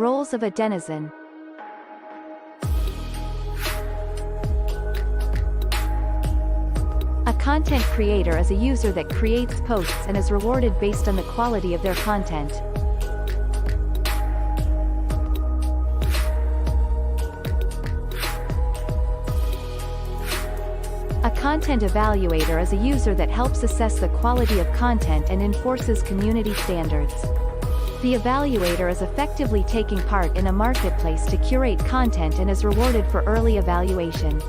Roles of a denizen. A content creator is a user that creates posts and is rewarded based on the quality of their content. A content evaluator is a user that helps assess the quality of content and enforces community standards. The evaluator is effectively taking part in a marketplace to curate content and is rewarded for early evaluation.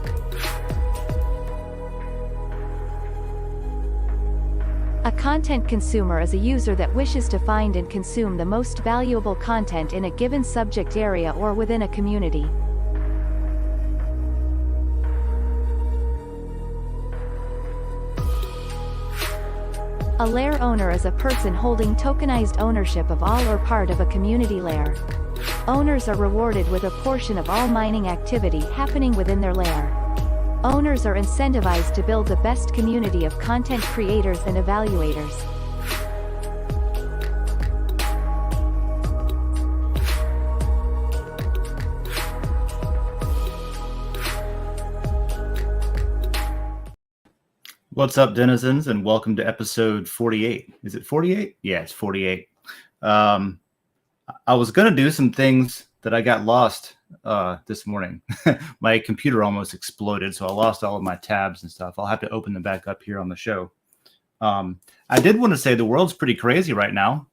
A content consumer is a user that wishes to find and consume the most valuable content in a given subject area or within a community. A lair owner is a person holding tokenized ownership of all or part of a community lair. Owners are rewarded with a portion of all mining activity happening within their lair. Owners are incentivized to build the best community of content creators and evaluators. What's up, denizens, and welcome to episode 48. Is it 48? Yeah, it's 48. I was going to do some things that I got lost this morning. My computer almost exploded, so I lost all of my tabs and stuff. I'll have to open them back up here on the show. I did want to say the world's pretty crazy right now.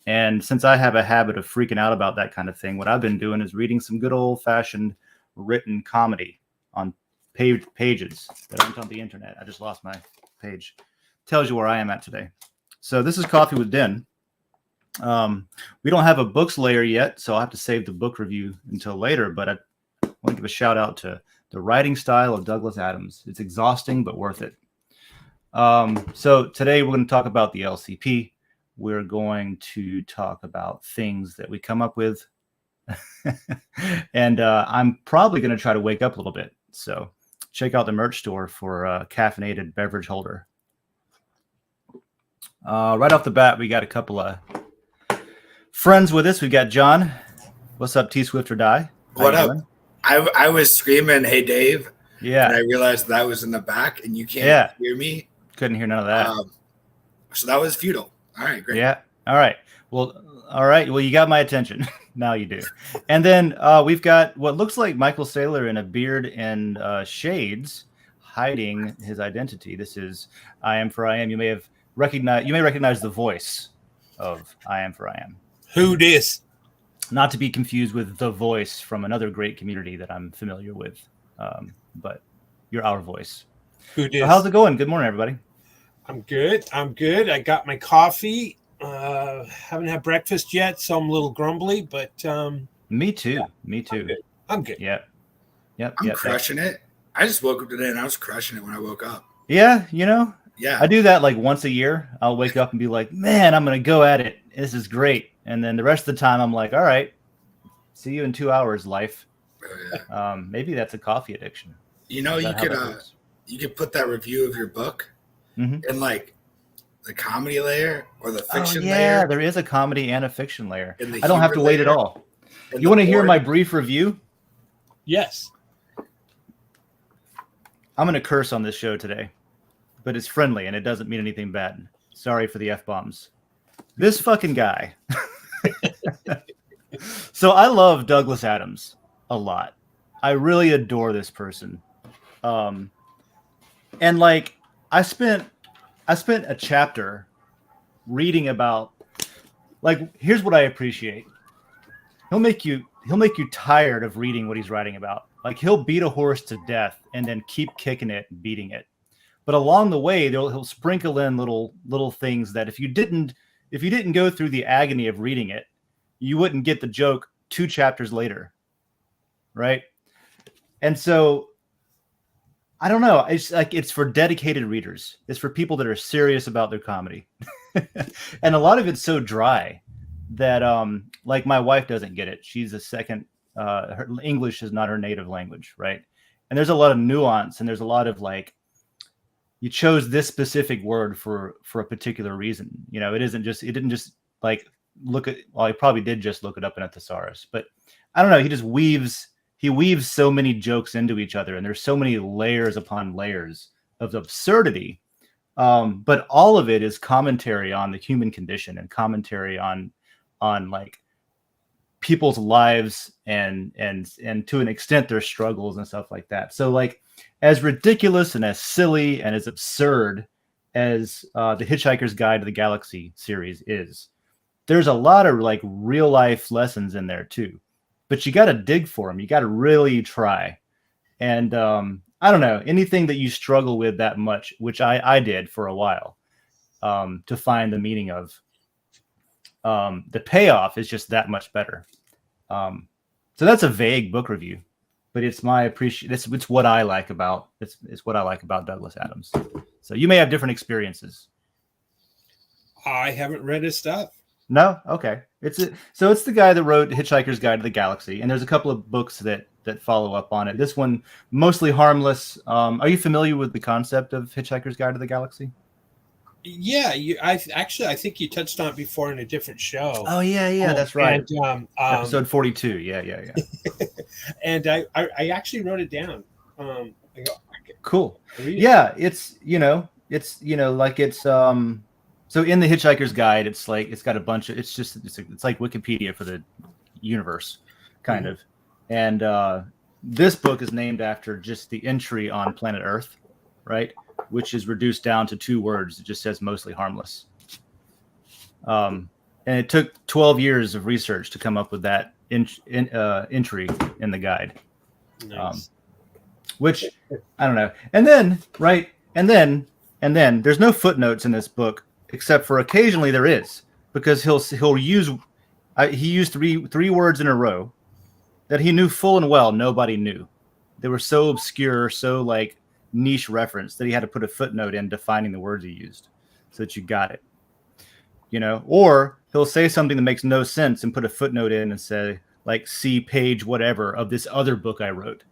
And since I have a habit of freaking out about that kind of thing, what I've been doing is reading some good old-fashioned written comedy on pages that aren't on the internet. I just lost my page. Tells you where I am at today. So this is Coffee with Den. We don't have a books layer yet, so I'll have to save the book review until later, but I want to give a shout out to the writing style of Douglas Adams. It's exhausting, but worth it. So today we're going to talk about the LCP. We're going to talk about things that we come up with. And I'm probably going to try to wake up a little bit. So check out the merch store for a caffeinated beverage holder. Right off the bat, we got a couple of friends with us. We got John. What's up, T Swift or Die? What up? I was screaming, "Hey, Dave!" Yeah. And I realized that was in the back, and you can't hear me. Couldn't hear none of that. So that was futile. All right, great. Yeah. All right. Well, you got my attention. Now you do. And then we've got what looks like Michael Saylor in a beard and shades, hiding his identity. This is I Am for I Am. You may recognize the voice of I Am for I Am. Who dis? Not to be confused with the voice from another great community that I'm familiar with. But you're our voice. Who dis? So how's it going? Good morning, everybody. I'm good. I got my coffee. Haven't had breakfast yet, so I'm a little grumbly, but Me too. Yeah, Me too. I'm good. Yep. I'm crushing it. I just woke up today, and I was crushing it when I woke up. Yeah, Yeah. I do that like once a year. I'll wake up and be like, man, I'm going to go at it. This is great. And then the rest of the time I'm like, all right, see you in 2 hours, life. Oh, yeah. Maybe that's a coffee addiction. You could put that review of your book in like the comedy layer or the fiction layer. Yeah, there is a comedy and a fiction layer. And I don't have to wait at all. You want to hear my brief review? Yes. I'm going to curse on this show today, but it's friendly and it doesn't mean anything bad. Sorry for the F-bombs. This fucking guy. So I love Douglas Adams a lot. I really adore this person. And like I spent a chapter reading about, like, here's what I appreciate. He'll make you tired of reading what he's writing about. Like, he'll beat a horse to death and then keep kicking it and beating it. But along the way, he'll sprinkle in little things that if you didn't go through the agony of reading it, you wouldn't get the joke 2 chapters later. Right? And so I don't know. It's like it's for dedicated readers. It's for people that are serious about their comedy. And a lot of it's so dry that like my wife doesn't get it. She's a second her English is not her native language, right? And there's a lot of nuance and there's a lot of like you chose this specific word for a particular reason. You know, it didn't just like look at. Well, he probably did just look it up in a thesaurus, but I don't know. He just weaves so many jokes into each other, and there's so many layers upon layers of absurdity. But all of it is commentary on the human condition and commentary on like people's lives and to an extent their struggles and stuff like that. So like as ridiculous and as silly and as absurd as the Hitchhiker's Guide to the Galaxy series is, there's a lot of like real life lessons in there too. But you got to dig for them. You got to really try. And I don't know, anything that you struggle with that much, which I did for a while, to find the meaning of, the payoff is just that much better. So that's a vague book review, but it's my appreciation. It's what I like about it's what I like about Douglas Adams. So you may have different experiences. I haven't read his stuff. No, okay. It's the guy that wrote Hitchhiker's Guide to the Galaxy, and there's a couple of books that follow up on it. This one mostly harmless. Are you familiar with the concept of Hitchhiker's Guide to the Galaxy? Yeah, I think you touched on it before in a different show. Oh yeah, that's right. And, episode 42. Yeah. And I actually wrote it down. Cool. Yeah, it's like it's so in the Hitchhiker's Guide, it's like it's got a bunch of it's like Wikipedia for the universe, kind of. And this book is named after just the entry on planet Earth, right? Which is reduced down to 2 words. It just says mostly harmless. And it took 12 years of research to come up with that entry in the guide. Nice. Which I don't know. And then, right? And then there's no footnotes in this book, except for occasionally there is, because he'll use he used three words in a row that he knew full and well nobody knew. They were so obscure, so like niche reference that he had to put a footnote in defining the words he used so that you got it. Or he'll say something that makes no sense and put a footnote in and say like, see page whatever of this other book I wrote,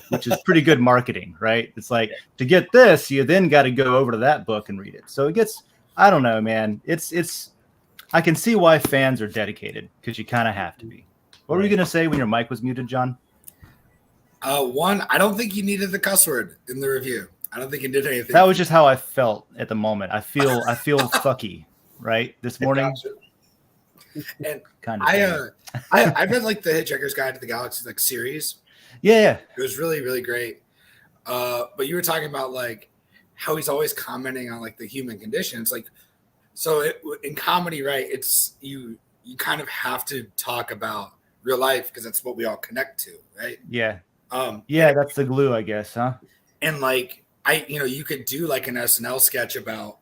which is pretty good marketing, right? It's like, to get this, you then got to go over to that book and read it. So it gets, I don't know, man. It's I can see why fans are dedicated, because you kind of have to be. What were you going to say when your mic was muted, John? One, I don't think you needed the cuss word in the review. I don't think you did anything. That was just how I felt at the moment. I feel fucky, right? This morning. And kind of. I read like the Hitchhiker's Guide to the Galaxy like series. Yeah. It was really, really great. But you were talking about like how he's always commenting on like the human condition. It's like, so in comedy, right? It's you kind of have to talk about real life because that's what we all connect to, right? Yeah. Yeah, that's the glue, I guess, huh? And like you could do like an SNL sketch about,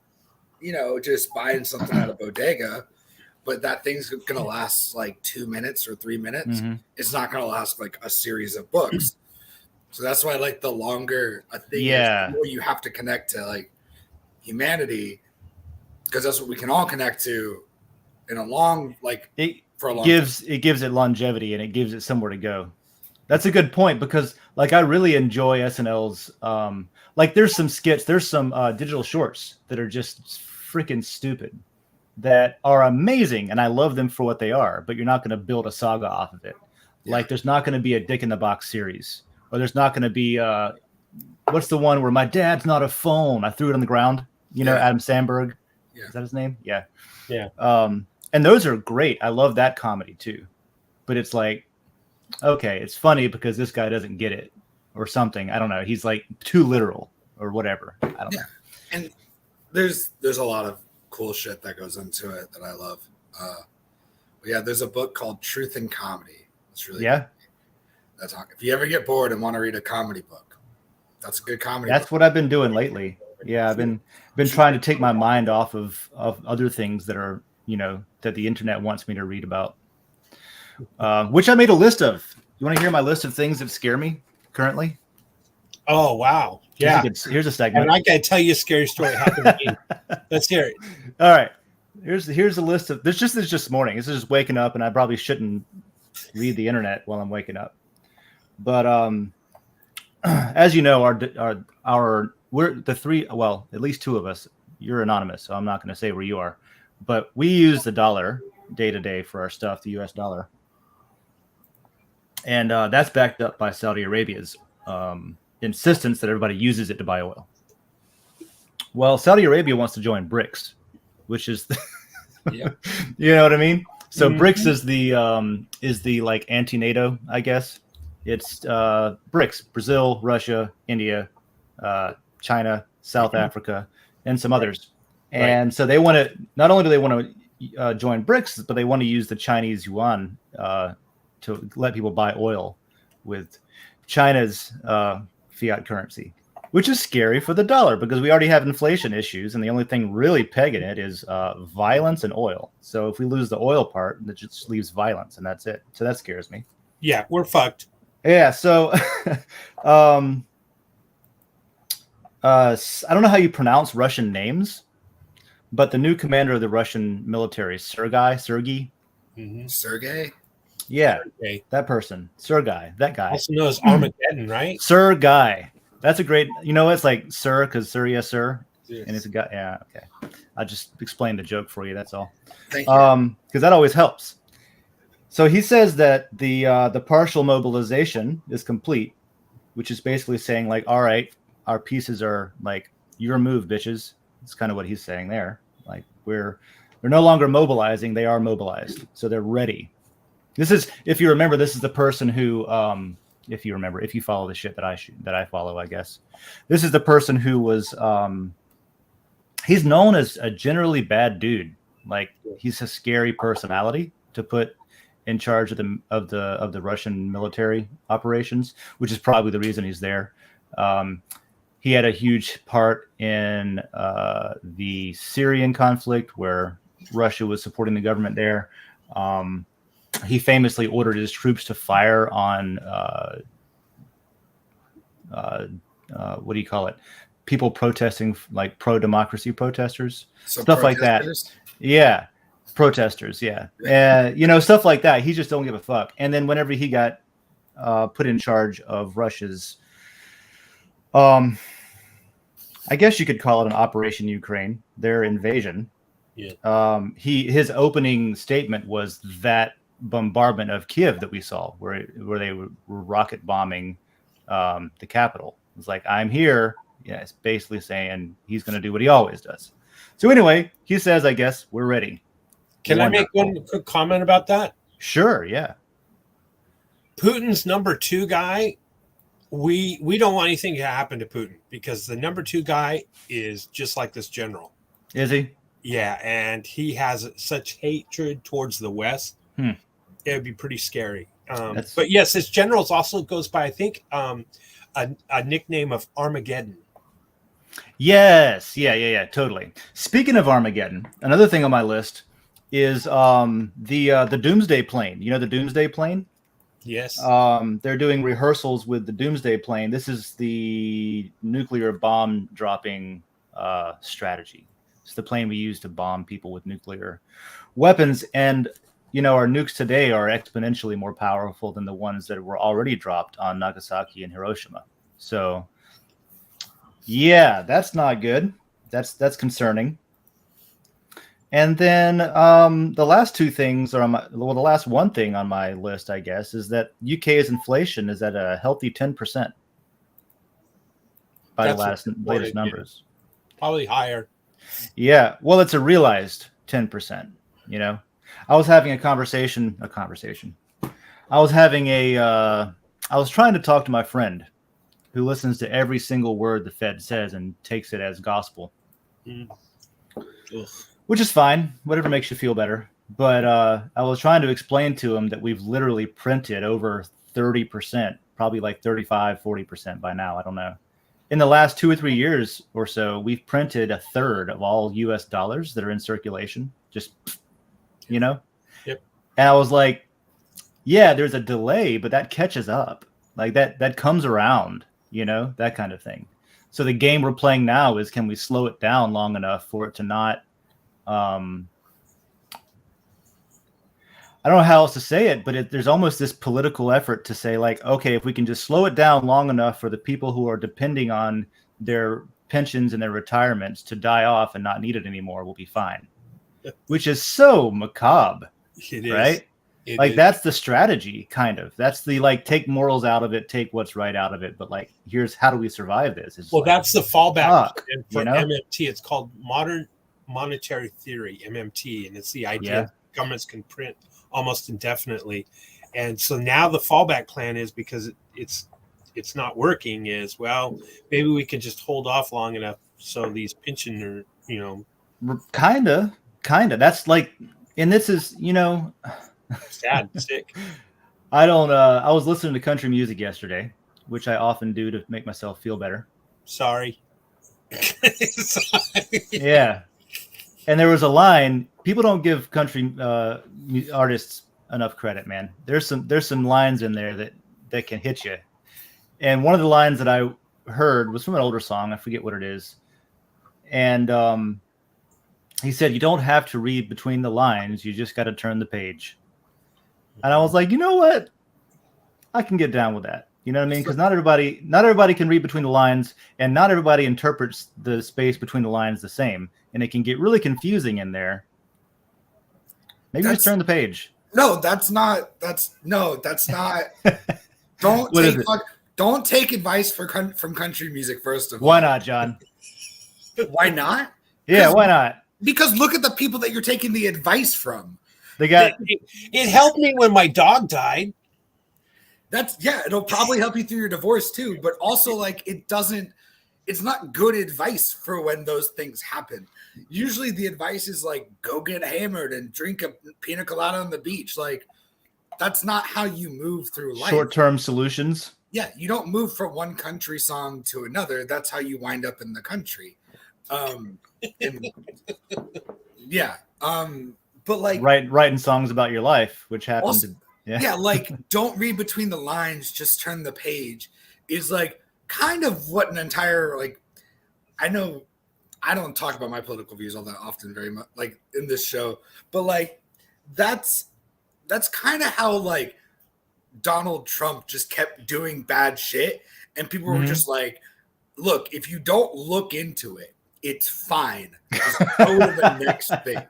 just buying something at a bodega, but that thing's gonna last like 2 minutes or 3 minutes. Mm-hmm. It's not gonna last like a series of books. So that's why like the longer a thing is, the more you have to connect to like humanity, because that's what we can all connect to in a long it gives it longevity and it gives it somewhere to go. That's a good point, because like I really enjoy SNL's like there's some skits, there's some digital shorts that are just freaking stupid that are amazing, and I love them for what they are, but you're not going to build a saga off of it. Yeah. Like there's not going to be a Dick in the Box series, or there's not going to be what's the one where my dad's not a phone, I threw it on the ground, Adam Sandberg. Yeah. Is that his name? Yeah. And those are great. I love that comedy too. But it's like, okay, it's funny because this guy doesn't get it or something. I don't know. He's like too literal or whatever. I don't know. And there's a lot of cool shit that goes into it that I love. There's a book called Truth in Comedy. It's really good. If you ever get bored and want to read a comedy book, that's a good comedy book. What I've been doing lately. Yeah, I've been trying to take my mind off of other things that are, that the internet wants me to read about. Which I made a list of. You want to hear my list of things that scare me currently? Oh, wow. Yeah. Here's a segment. And I got to tell you a scary story that happened to me. Let's hear it. All right. Here's a list of this just morning. This is just waking up, and I probably shouldn't read the internet while I'm waking up. But as you know, we're the three, well, at least two of us, you're anonymous, so I'm not going to say where you are, but we use the dollar day to day for our stuff, the U.S. dollar. And that's backed up by Saudi Arabia's insistence that everybody uses it to buy oil. Well, Saudi Arabia wants to join BRICS, which is, Yep. you know what I mean? So BRICS is the like anti-NATO, I guess. It's BRICS: Brazil, Russia, India, China, South Africa, and some others. And so they want to, not only do they want to join BRICS, but they want to use the Chinese yuan to let people buy oil with China's fiat currency, which is scary for the dollar because we already have inflation issues, and the only thing really pegging it is violence and oil. So if we lose the oil part, that just leaves violence, and that's it. So that scares me. Yeah, we're fucked. Yeah. So I don't know how you pronounce Russian names, but the new commander of the Russian military, Sergei. Sergey? Yeah, Okay. that person, Sergei, that guy. Also known as Armageddon, right? Sergei. That's a great, it's like sir, because sir, yes, sir. Yes. And it's a guy. Yeah, okay. I just explained the joke for you. That's all. Thank you. Because that always helps. So he says that the partial mobilization is complete, which is basically saying like, all right, our pieces are like your move, bitches. That's kind of what he's saying there. Like we're no longer mobilizing; they are mobilized, so they're ready. This is, if you remember, this is the person who, if you follow the shit that I follow, I guess, this is the person who was, he's known as a generally bad dude. Like he's a scary personality to put in charge of the Russian military operations, which is probably the reason he's there. He had a huge part in the Syrian conflict where Russia was supporting the government there. He famously ordered his troops to fire on what do you call it? People protesting, like pro-democracy protesters, So stuff like that. Yeah, protesters. Yeah, stuff like that. He just don't give a fuck. And then whenever he got put in charge of Russia's, I guess you could call it an Operation Ukraine, their invasion. Yeah. His opening statement was that bombardment of Kiev that we saw, where they were rocket bombing the capital. It's like, I'm here. Yeah, it's basically saying he's going to do what he always does. So anyway, he says, I guess we're ready. Can Wonderful. I make one quick comment about that? Sure, yeah. Putin's number 2 guy, we don't want anything to happen to Putin because the number 2 guy is just like this general. Is he? Yeah, and he has such hatred towards the West. It would be pretty scary. But yes, his generals also goes by, I think, a nickname of Armageddon. Yes, yeah, totally. Speaking of Armageddon, another thing on my list is the Doomsday plane. You know the Doomsday plane? Yes. They're doing rehearsals with the Doomsday plane. This is the nuclear bomb dropping strategy. It's the plane we use to bomb people with nuclear weapons. And, our nukes today are exponentially more powerful than the ones that were already dropped on Nagasaki and Hiroshima. So, yeah, that's not good. That's concerning. And then the last two things are the last one thing on my list, I guess, is that UK's inflation is at a healthy 10% by That's the latest numbers. Probably higher. Yeah, well, it's a realized 10%. I was having I was trying to talk to my friend who listens to every single word the Fed says and takes it as gospel. Which is fine, whatever makes you feel better. But I was trying to explain to him that we've literally printed over 30%, probably like 35, 40% by now. I don't know. In the last 2 or 3 years or so, we've printed a third of all US dollars that are in circulation. Just, Yep. And I was like, yeah, there's a delay, but that catches up. Like that comes around, that kind of thing. So the game we're playing now is, can we slow it down long enough for it to not, I don't know how else to say it, but there's almost this political effort to say like, okay, if we can just slow it down long enough for the people who are depending on their pensions and their retirements to die off and not need it anymore, we'll be fine. Which is so macabre. It is. Right? That's the strategy, kind of. That's the take morals out of it, take what's right out of it. But here's how do we survive this? That's the fallback for MMT. It's called modern monetary theory, MMT, and it's the idea that governments can print almost indefinitely. And so now the fallback plan is, because it's not working, is maybe we can just hold off long enough so these pensioners, kind of. That's and this is sad, sick. I was listening to country music yesterday, which I often do to make myself feel better. Sorry. Yeah. And there was a line. People don't give country artists enough credit, man. There's some lines in there that can hit you. And one of the lines that I heard was from an older song. I forget what it is. And he said, "You don't have to read between the lines. You just got to turn the page." And I was like, you know what? I can get down with that. You know what I mean? Because not everybody can read between the lines, and not everybody interprets the space between the lines the same, and it can get really confusing in there. Maybe just turn the page. No, that's not. Don't take advice from country music. First of all, why not, John? Why not? Yeah, why not? Because look at the people that you're taking the advice from. It helped me when my dog died. It'll probably help you through your divorce too, but also it's not good advice for when those things happen. Usually the advice is go get hammered and drink a pina colada on the beach. That's not how you move through life. Short-term solutions. Yeah, you don't move from one country song to another. That's how you wind up in the country. But writing songs about your life, which happened don't read between the lines, just turn the page, is kind of what an entire I know I don't talk about my political views all that often very much in this show, but that's kind of how Donald Trump just kept doing bad shit, and people were just look, if you don't look into it, it's fine. Just go to the next thing.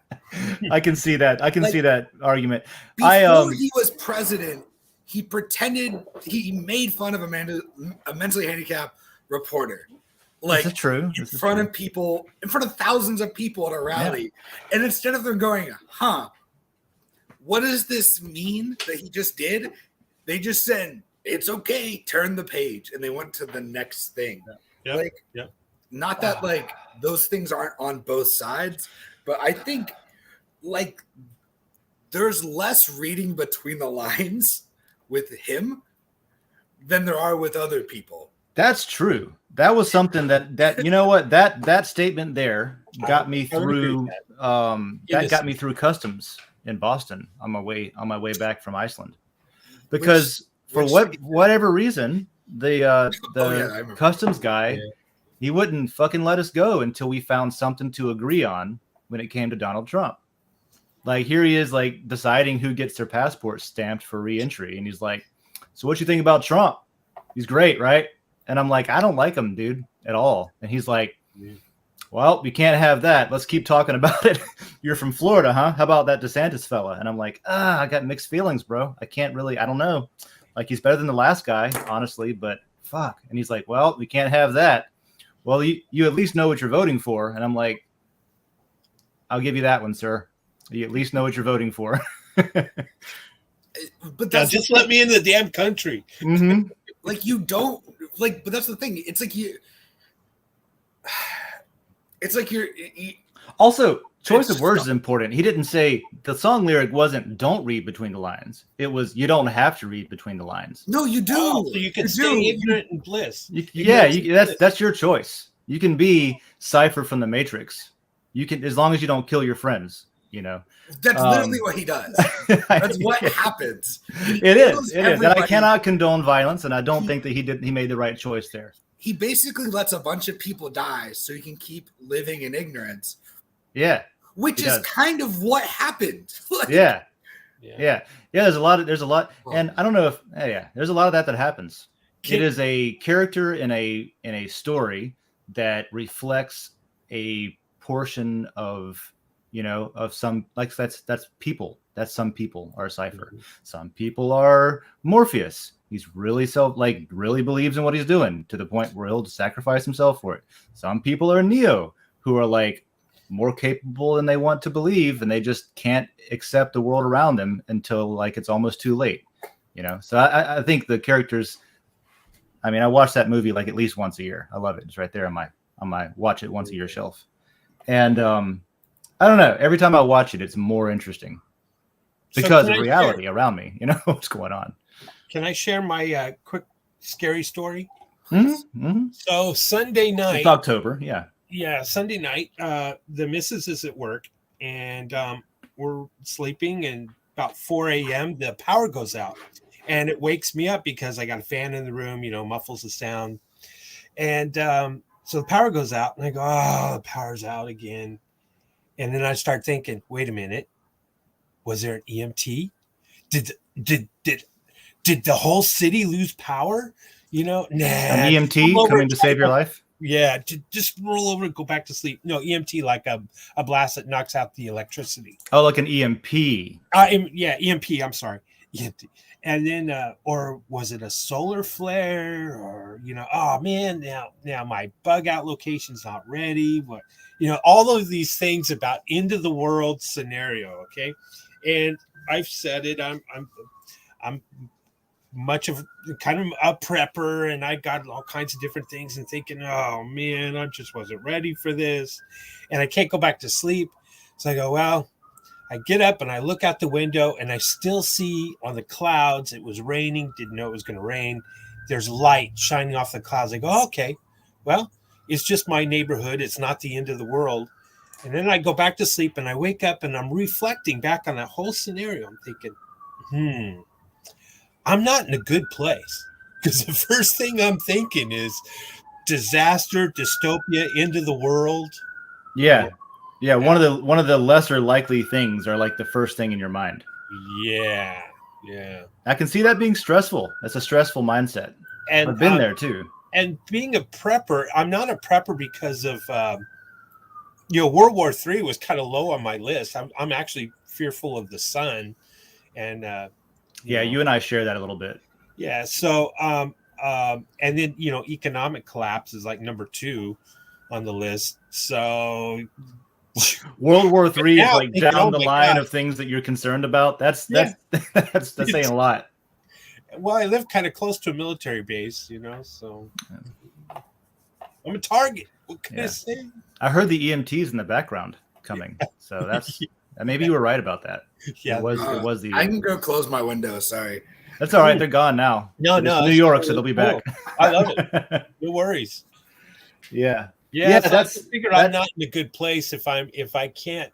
I can see that. I can see that argument. Before he was president, he pretended he made fun of a mentally handicapped reporter. Is that true? In front of thousands of people at a rally. Yeah. And instead of them going, what does this mean that he just did? They just said, it's okay, turn the page. And they went to the next thing. Not that those things aren't on both sides, but I think there's less reading between the lines with him than there are with other people. That's true. That was something that you know what, that statement there got me through got me through customs in Boston on my way back from Iceland. Because for whatever reason, the customs guy, he wouldn't fucking let us go until we found something to agree on when it came to Donald Trump. Here he is deciding who gets their passport stamped for re-entry. And he's like, so what you think about Trump? He's great, right? And I'm like, I don't like him, dude, at all. And he's like, well, we can't have that. Let's keep talking about it. You're from Florida, huh? How about that DeSantis fella? And I'm like, I got mixed feelings, bro. I don't know. He's better than the last guy, honestly, but fuck. And he's like, well, we can't have that. Well, you at least know what you're voting for. And I'm like, I'll give you that one, sir. You at least know what you're voting for. But just let me in the damn country. Mm-hmm. You don't but that's the thing. It's you're also, choice of words is important. He didn't say, the song lyric wasn't don't read between the lines. It was, you don't have to read between the lines. No, you do. So you can stay ignorant and bliss. That's your choice. You can be Cypher from the Matrix. You can, as long as you don't kill your friends, That's literally what he does. That's what happens. It is. And I cannot condone violence, and I don't think that he made the right choice there. He basically lets a bunch of people die so he can keep living in ignorance. Yeah. Which is kind of what happened. Yeah. There's a lot. And I don't know if there's a lot of that happens. It is a character in a story that reflects a portion of of some, like that's people. That's some people are Cypher. Some people are Morpheus. He's really really believes in what he's doing to the point where he'll sacrifice himself for it. Some people are Neo, who are like more capable than they want to believe, and they just can't accept the world around them until like it's almost too late. So I think the characters. I mean, I watch that movie like at least once a year. I love it. It's right there on my watch it once a year shelf. And I don't know. Every time I watch it, it's more interesting because of reality around me. What's going on. Can I share my quick scary story? Mm-hmm. Mm-hmm. So Sunday night, it's October. Yeah, Sunday night, the missus is at work, and we're sleeping, and about 4 a.m. the power goes out, and it wakes me up because I got a fan in the room, muffles the sound, and so the power goes out, and I go, oh, the power's out again, and then I start thinking, wait a minute, was there an EMT? Did the whole city lose power? Nah. An EMT coming to save your life? Yeah, just roll over and go back to sleep. No, EMT, like a blast that knocks out the electricity. Oh, like an EMP. Yeah, EMP. I'm sorry, EMT. And then, or was it a solar flare? Or oh man, now my bug out location's not ready. But all of these things about end of the world scenario. Okay, and I've said it. I'm much of kind of a prepper, and I got all kinds of different things and thinking, oh man, I just wasn't ready for this, and I can't go back to sleep. So I go, well, I get up and I look out the window, and I still see on the clouds, it was raining, didn't know it was going to rain. There's light shining off the clouds. I go, oh, okay, well, it's just my neighborhood. It's not the end of the world. And then I go back to sleep, and I wake up, and I'm reflecting back on that whole scenario. I'm thinking, I'm not in a good place, because the first thing I'm thinking is disaster, dystopia, end of the world. Yeah. One of the lesser likely things are like the first thing in your mind. Yeah. I can see that being stressful. That's a stressful mindset. And I've been there too. And being a prepper, I'm not a prepper because of World War III was kind of low on my list. I'm actually fearful of the sun, and you and I share that a little bit. Yeah. So, and then, economic collapse is like number 2 on the list. So World War III is like down the line of things that you're concerned about. That's saying a lot. Well, I live kind of close to a military base, so I'm a target. What can I say? I heard the EMTs in the background coming. So that's maybe you were right about that. Yeah, it was the. I can go close my window. Sorry, that's all right. They're gone now. No, New York, so they'll be back. I love it. No worries. Yeah. So that's. I figure I'm not in a good place if I can't.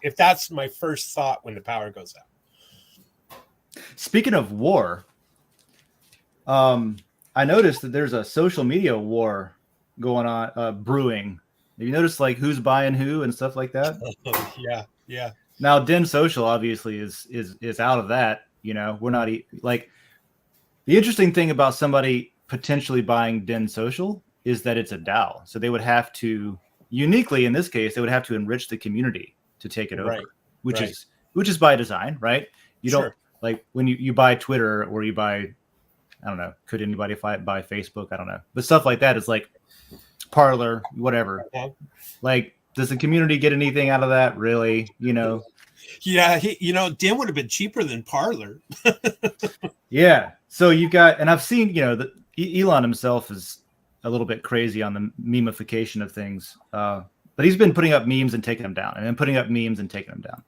If that's my first thought when the power goes out. Speaking of war, I noticed that there's a social media war going on, brewing. Have you noticed like who's buying who and stuff like that? Yeah. Now, Den.Social obviously is out of that. We're not like the interesting thing about somebody potentially buying Den.Social is that it's a DAO. So they would have to uniquely in this case, they would have to enrich the community to take it over, which is by design, right? You don't like when you buy Twitter or you buy, I don't know, could anybody buy Facebook? I don't know. But stuff like that is like Parler, whatever. Okay. Like, does the community get anything out of that? Really? Yeah, Den would have been cheaper than Parler. Yeah. So you got, and I've seen, that Elon himself is a little bit crazy on the memification of things. But he's been putting up memes and taking them down, and then putting up memes and taking them down.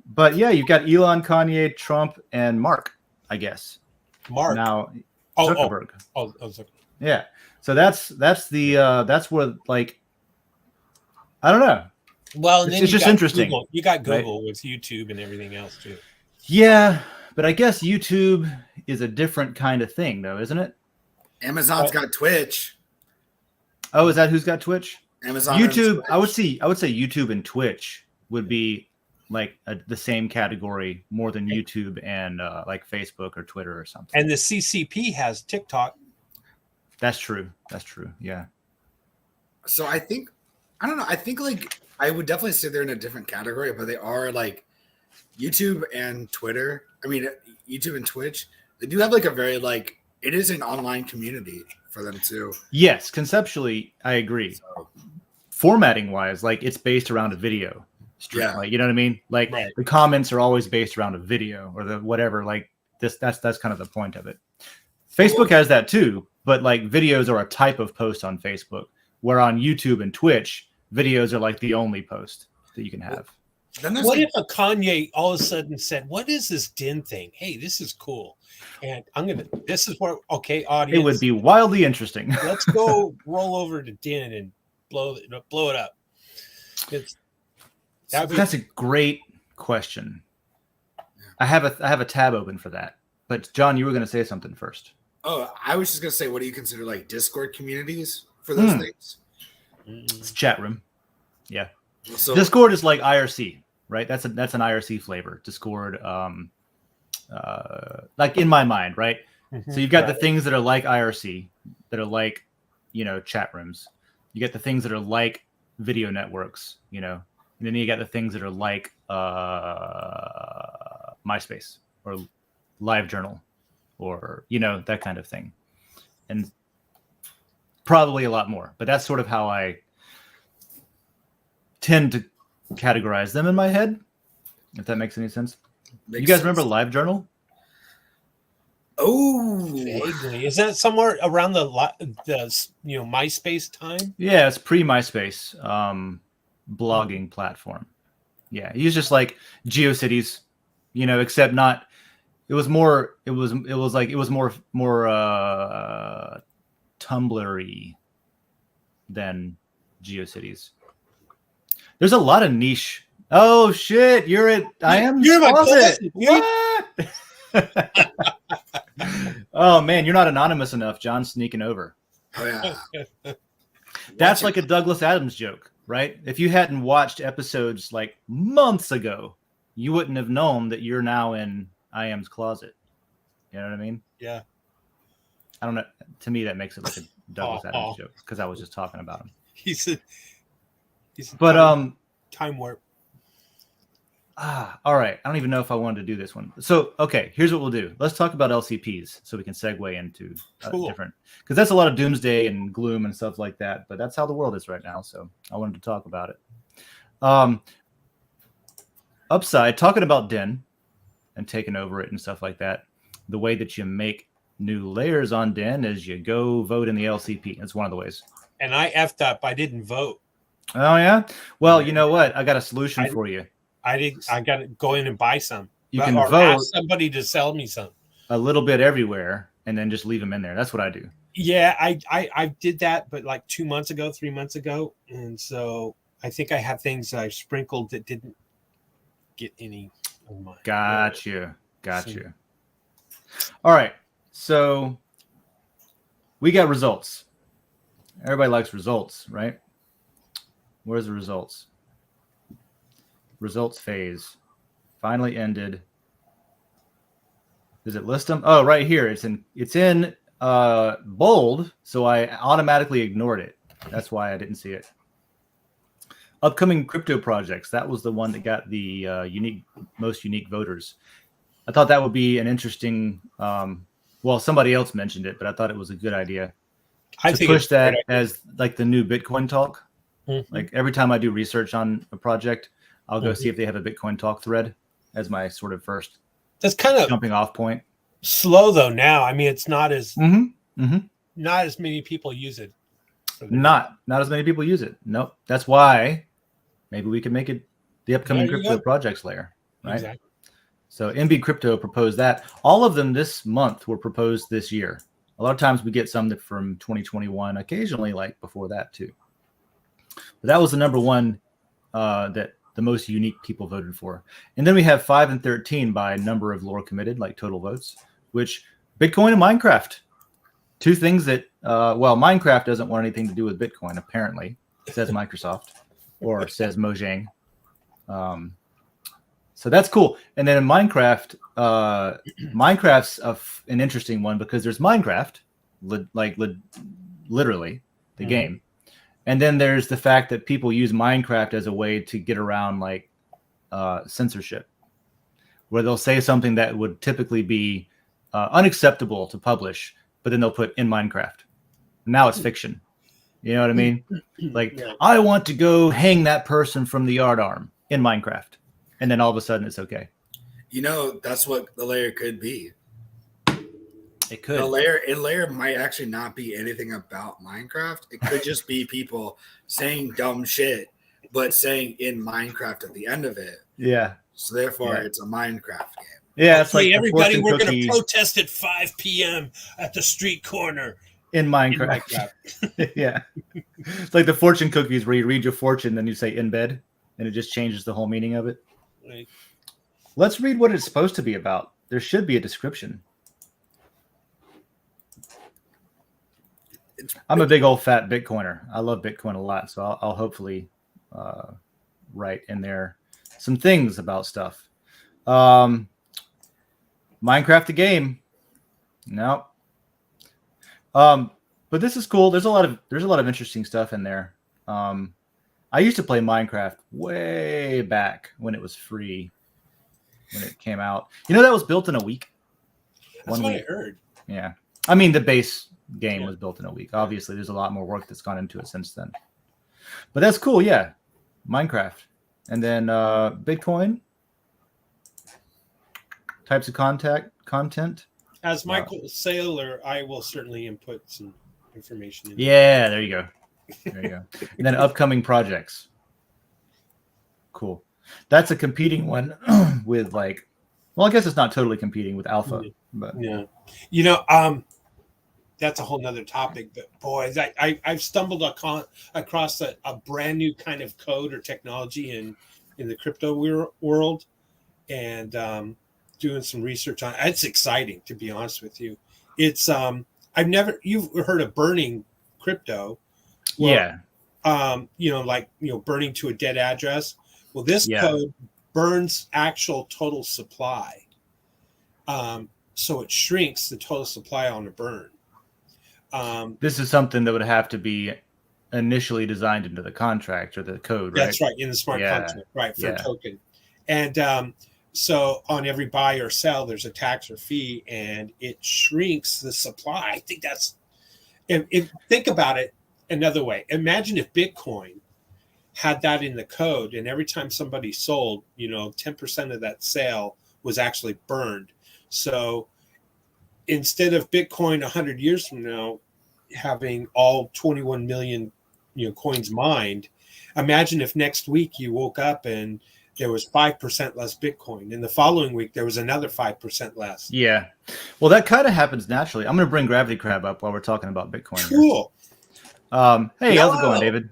But yeah, you've got Elon, Kanye, Trump, and Mark, I guess. Mark. Now, Zuckerberg. Zuckerberg. Yeah. So that's where, like, I don't know. Well, and it's just interesting. Google. You got Google with YouTube and everything else too. Yeah, but I guess YouTube is a different kind of thing, though, isn't it? Amazon's got Twitch. Oh, is that who's got Twitch? Amazon. YouTube. Twitch. I would say YouTube and Twitch would be like the same category more than YouTube and like Facebook or Twitter or something. And the CCP has TikTok. That's true. Yeah. So I think I don't know. I think like I would definitely say they're in a different category, but they are like YouTube and Twitter. I mean, YouTube and Twitch. They do have like a very like it is an online community for them too. Yes, conceptually, I agree. So, formatting wise, like it's based around a video. Yeah. Like, you know what I mean? Like the comments are always based around a video or the whatever. Like this, that's kind of the point of it. Facebook has that too, but like videos are a type of post on Facebook, where on YouTube and Twitch, videos are like the only post that you can have. What if a Kanye all of a sudden said, "What is this Den thing? Hey, this is cool," and this is where audience. It would be wildly interesting. Let's go roll over to Den and blow it up. That's a great question. I have a tab open for that. But John, you were going to say something first. Oh, I was just going to say, what do you consider like Discord communities for those things? It's chat room. Yeah. So, Discord is like IRC, right? That's an IRC flavor. Discord, like in my mind, right? So you've got the things that are like IRC, that are like, chat rooms. You get the things that are like video networks, and then you got the things that are like MySpace or LiveJournal or, that kind of thing. And probably a lot more, but that's sort of how I tend to categorize them in my head, if that makes any sense. You guys remember LiveJournal? Oh, vaguely. Is that somewhere around the MySpace time? Yeah, it's pre-MySpace blogging platform. Yeah, he's just like GeoCities, except not. It was more Tumblr-y than GeoCities. There's a lot of niche. Oh shit! You're in my closet. What? Oh man, you're not anonymous enough, John. Sneaking over. Oh yeah. That's like a Douglas Adams joke, right? If you hadn't watched episodes like months ago, you wouldn't have known that you're now in I Am's closet. You know what I mean? Yeah. I don't know. To me, that makes it like a Douglas Adams joke because I was just talking about him. He's time warp. All right. I don't even know if I wanted to do this one. So, okay, here's what we'll do. Let's talk about LCPs so we can segue into different, because that's a lot of doomsday and gloom and stuff like that. But that's how the world is right now. So I wanted to talk about it. Upside, talking about Den and taking over it and stuff like that. The way that you make new layers on Den is you go vote in the LCP. That's one of the ways. And I effed up. I didn't vote. Oh, yeah? Well, you know what? I got a solution for you. I got to go in and buy some. You can vote. Ask somebody to sell me some. A little bit everywhere, and then just leave them in there. That's what I do. Yeah, I did that, but like 3 months ago, and so I think I have things I sprinkled that didn't get any of mine. Got you. All right, so we got results. Everybody likes results, right? Where's the results? Results phase finally ended. Does it list them? Oh, right here. It's in bold, so I automatically ignored it. That's why I didn't see it. Upcoming crypto projects. That was the one that got the most unique voters. I thought that would be an interesting. Well, somebody else mentioned it, but I thought it was a good idea to push that as like the new Bitcoin talk. Mm-hmm. Like every time I do research on a project, I'll go see if they have a Bitcoin talk thread as my sort of first. That's kind of jumping off point. Slow though now. I mean, it's not as not as many people use it. Not as many people use it. Nope. That's why maybe we can make it the upcoming crypto projects layer, right? Exactly. So MB Crypto proposed that. All of them this month were proposed this year. A lot of times we get some that from 2021, occasionally like before that too. But that was the number one that the most unique people voted for. And then we have 5 and 13 by number of lore committed, like total votes, which Bitcoin and Minecraft. Two things that, Minecraft doesn't want anything to do with Bitcoin, apparently, says Microsoft, or says Mojang. So that's cool. And then in Minecraft, Minecraft's an interesting one because there's Minecraft, literally, the game. And then there's the fact that people use Minecraft as a way to get around like censorship, where they'll say something that would typically be unacceptable to publish, but then they'll put in Minecraft. Now it's fiction. You know what I mean? Like, Yeah. I want to go hang that person from the yard arm in Minecraft. And then all of a sudden it's okay. You know, that's what the layer could be. It could. The layer might actually not be anything about Minecraft. It could just be people saying dumb shit, but saying in Minecraft at the end of it. Yeah. So therefore, it's a Minecraft game. Yeah, it's like everybody, we're going to protest at 5 p.m. at the street corner in Minecraft. Yeah, it's like the fortune cookies where you read your fortune, then you say in bed, and it just changes the whole meaning of it. Right. Let's read what it's supposed to be about. There should be a description. I'm a big old fat Bitcoiner. I love Bitcoin a lot, so I'll hopefully write in there some things about stuff. Minecraft the game. No. But this is cool. There's a lot of interesting stuff in there. I used to play Minecraft way back when it was free, when it came out. You know, that was built in a week. That's what I heard. Yeah. I mean, the base game was built in a week. Obviously, there's a lot more work that's gone into it since then. But that's cool, yeah. Minecraft. And then Bitcoin. Types of content. As Michael Saylor, I will certainly input some information in. Yeah, there you go. There you go. And then upcoming projects. Cool. That's a competing one with like, well, I guess it's not totally competing with Alpha, but yeah. You know, that's a whole nother topic, but boy, I've stumbled across a brand new kind of code or technology in the crypto world, and doing some research on it. It's exciting, to be honest with you. It's you've heard of burning crypto. Well, yeah. Burning to a dead address. Well, this code burns actual total supply. So it shrinks the total supply on a burn. This is something that would have to be initially designed into the contract or the code, right? That's right, in the smart contract, right, for a token. And so on every buy or sell, there's a tax or fee, and it shrinks the supply. I think that's, think about it another way. Imagine if Bitcoin had that in the code, and every time somebody sold, 10% of that sale was actually burned. So instead of Bitcoin 100 years from now having all 21 million coins mined, imagine if next week you woke up and there was 5% less Bitcoin. In the following week, there was another 5% less. Yeah. Well, that kind of happens naturally. I'm going to bring Gravity Crab up while we're talking about Bitcoin. Cool. Hey, how's it going, David?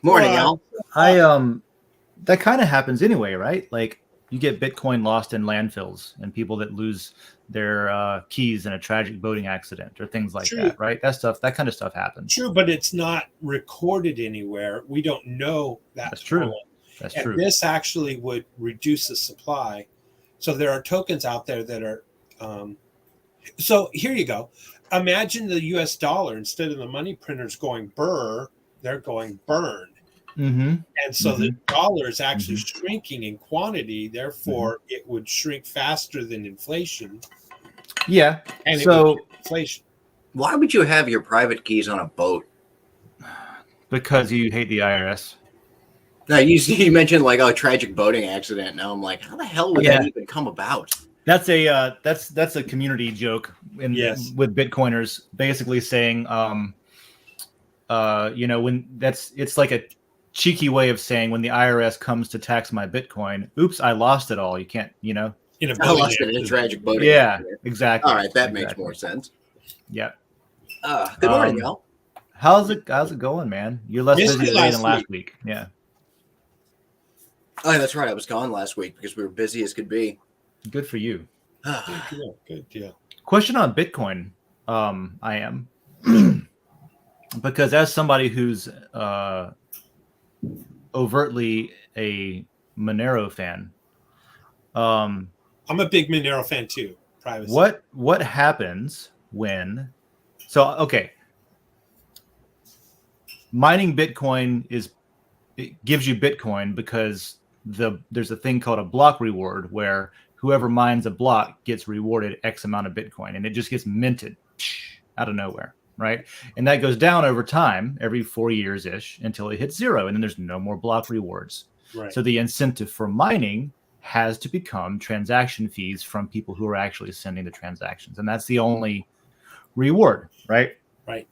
Morning, y'all. That kind of happens anyway, right? Like you get Bitcoin lost in landfills and people that lose their keys in a tragic boating accident or things like that, right? That kind of stuff happens. True, but it's not recorded anywhere. We don't know that. That's true. That's true. This actually would reduce the supply. So there are tokens out there that are. So here you go. Imagine the U.S. dollar, instead of the money printers going burr, they're going burn. Mm-hmm. And so the dollar is actually shrinking in quantity. Therefore, it would shrink faster than inflation. Yeah. And so inflation. Why would you have your private keys on a boat? Because you hate the IRS. No, you mentioned like a tragic boating accident. Now I'm like, how the hell would that even come about? That's a community joke with Bitcoiners, basically saying, it's like a cheeky way of saying when the IRS comes to tax my Bitcoin, oops, I lost it all. You can't, I lost it in a tragic boating accident. Exactly. All right, that makes more sense. Yeah. Good morning, y'all. How's it going, man? You're less busy today than last week. Yeah. Oh, that's right. I was gone last week because we were busy as could be. Good for you. Good deal. Question on Bitcoin. I am because as somebody who's overtly a Monero fan, I'm a big Monero fan too. Privacy. What happens when? So okay. mining Bitcoin it gives you Bitcoin because there's a thing called a block reward where whoever mines a block gets rewarded X amount of Bitcoin, and it just gets minted out of nowhere, right? And that goes down over time, every 4 years ish, until it hits zero, and then there's no more block rewards. Right. So the incentive for mining has to become transaction fees from people who are actually sending the transactions, and that's the only reward, right? Right.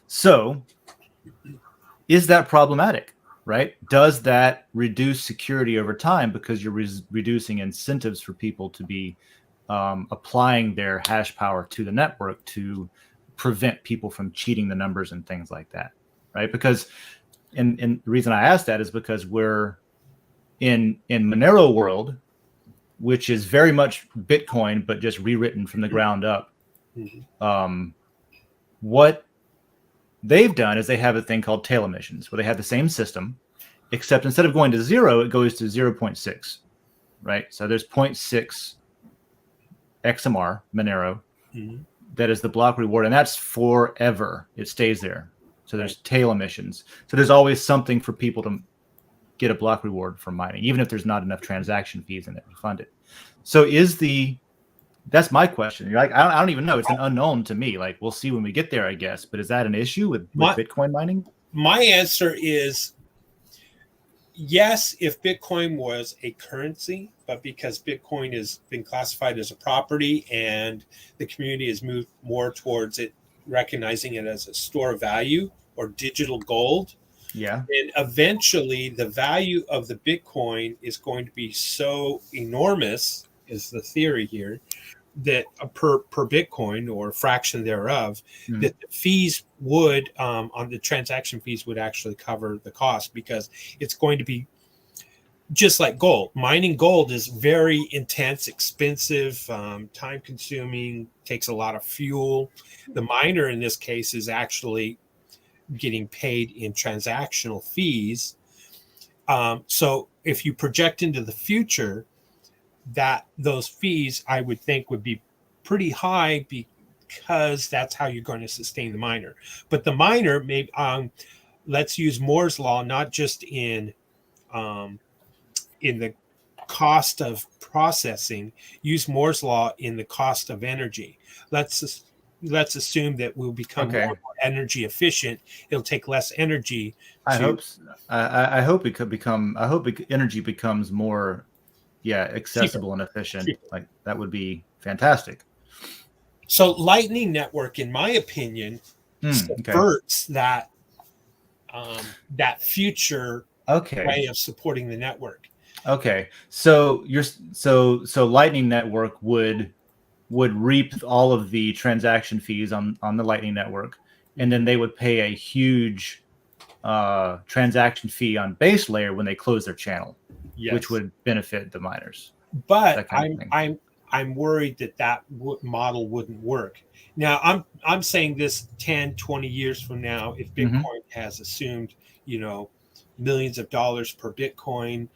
So is that problematic? Right? Does that reduce security over time because you're reducing incentives for people to be applying their hash power to the network to prevent people from cheating the numbers and things like that? Right? Because, and the reason I ask that is because we're in Monero world, which is very much Bitcoin, but just rewritten from the ground up. What they've done is they have a thing called tail emissions, where they have the same system, except instead of going to 0, it goes to 0.6, right? So there's 0.6 XMR Monero. That is the block reward, and that's forever. It stays there. So there's tail emissions. So there's always something for people to get a block reward from mining, even if there's not enough transaction fees in it to fund it. So that's my question. You're like, I don't even know. It's an unknown to me. Like, we'll see when we get there, I guess. But is that an issue with Bitcoin mining? My answer is yes, if Bitcoin was a currency, but because Bitcoin has been classified as a property and the community has moved more towards it, recognizing it as a store of value or digital gold. Yeah. And eventually the value of the Bitcoin is going to be so enormous, is the theory here, that per Bitcoin or a fraction thereof, that the fees would on the transaction fees would actually cover the cost, because it's going to be just like gold. Mining gold is very intense, expensive, time consuming, takes a lot of fuel. The miner in this case is actually getting paid in transactional fees. So if you project into the future, that those fees, I would think, would be pretty high, because that's how you're going to sustain the miner. But the miner, maybe let's use Moore's law, not just in the cost of processing. Use Moore's law in the cost of energy. Let's assume that we'll become more energy efficient. It'll take less energy. I hope energy becomes more accessible and efficient. Cheaper. Like, that would be fantastic. So Lightning Network, in my opinion, subverts that future way of supporting the network. Okay. So so Lightning Network would reap all of the transaction fees on the Lightning Network, and then they would pay a huge transaction fee on base layer when they close their channel. Yes. Which would benefit the miners. But I'm worried that model wouldn't work. Now, I'm saying this 10, 20 years from now, if Bitcoin has assumed, millions of dollars per Bitcoin,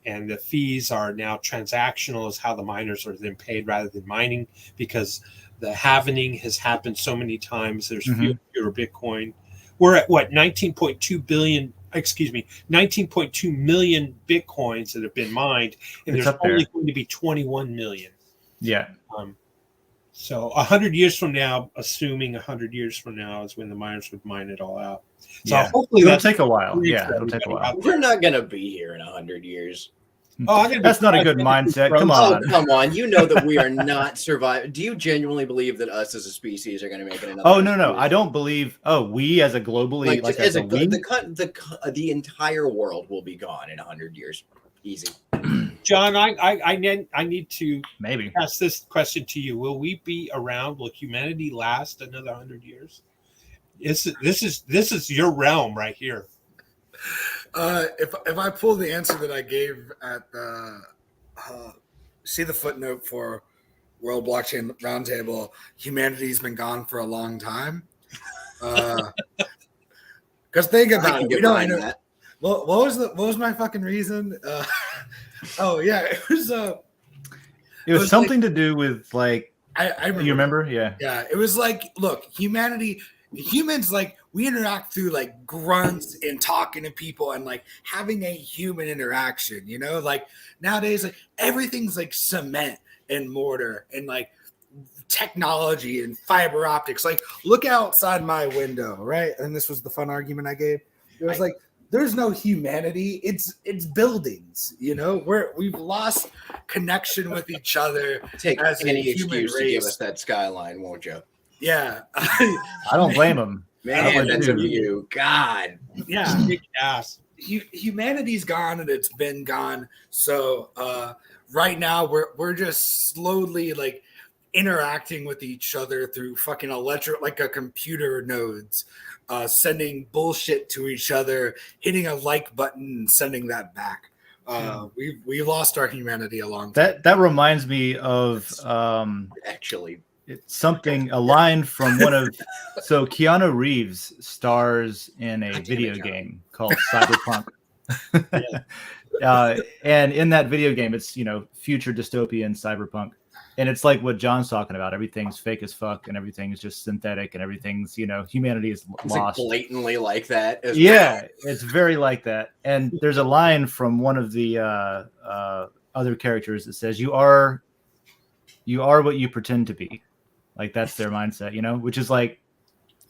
and the fees are now transactional, is how the miners are then paid rather than mining, because the halvening has happened so many times. There's fewer Bitcoin. We're at 19.2 million Bitcoins that have been mined, and there's only going to be 21 million. Yeah. So 100 years from now, assuming 100 years from now is when the miners would mine it all out. So hopefully it'll take a while. Yeah, it'll take a while. We're not going to be here in 100 years. That's not a good mindset. Come on. Oh, come on. You know that we are not surviving. Do you genuinely believe that us as a species are going to make it another? Oh, no. I don't believe. We as a globally, the entire world will be gone in 100 years. Easy. John, I need to maybe ask this question to you. Will we be around? Will humanity last another 100 years? This is your realm right here. If I pull the answer that I gave at the see the footnote for World Blockchain Roundtable, humanity's been gone for a long time. Because think about it, we don't know. Well, what was my fucking reason? It was something to do with like. I remember. You remember? Yeah. Yeah, it was like, look, humans, like, we interact through like grunts and talking to people and like having a human interaction, you know, like nowadays, like everything's like cement and mortar and like technology and fiber optics. Like look outside my window, right? And this was the fun argument I gave. It was like, there's no humanity. It's buildings, you know. We've lost connection with each other. Take as any excuse race. to give us that skyline, won't you? Yeah, I don't blame him. Man, that's of you. God. Yeah. Big ass. Humanity's gone and it's been gone. So right now we're just slowly like interacting with each other through fucking like a computer nodes, sending bullshit to each other, hitting a like button and sending that back. We lost our humanity a long time. That reminds me of Actually, it's something, a line from one of, so Keanu Reeves stars in a video game called Cyberpunk. And in that video game, it's, you know, future dystopian cyberpunk. And it's like what John's talking about. Everything's fake as fuck and everything's just synthetic and everything's, you know, humanity is it's lost. like blatantly like that. Yeah, it's very like that. And there's a line from one of the other characters that says, you are what you pretend to be. Like that's their mindset, you know, which is like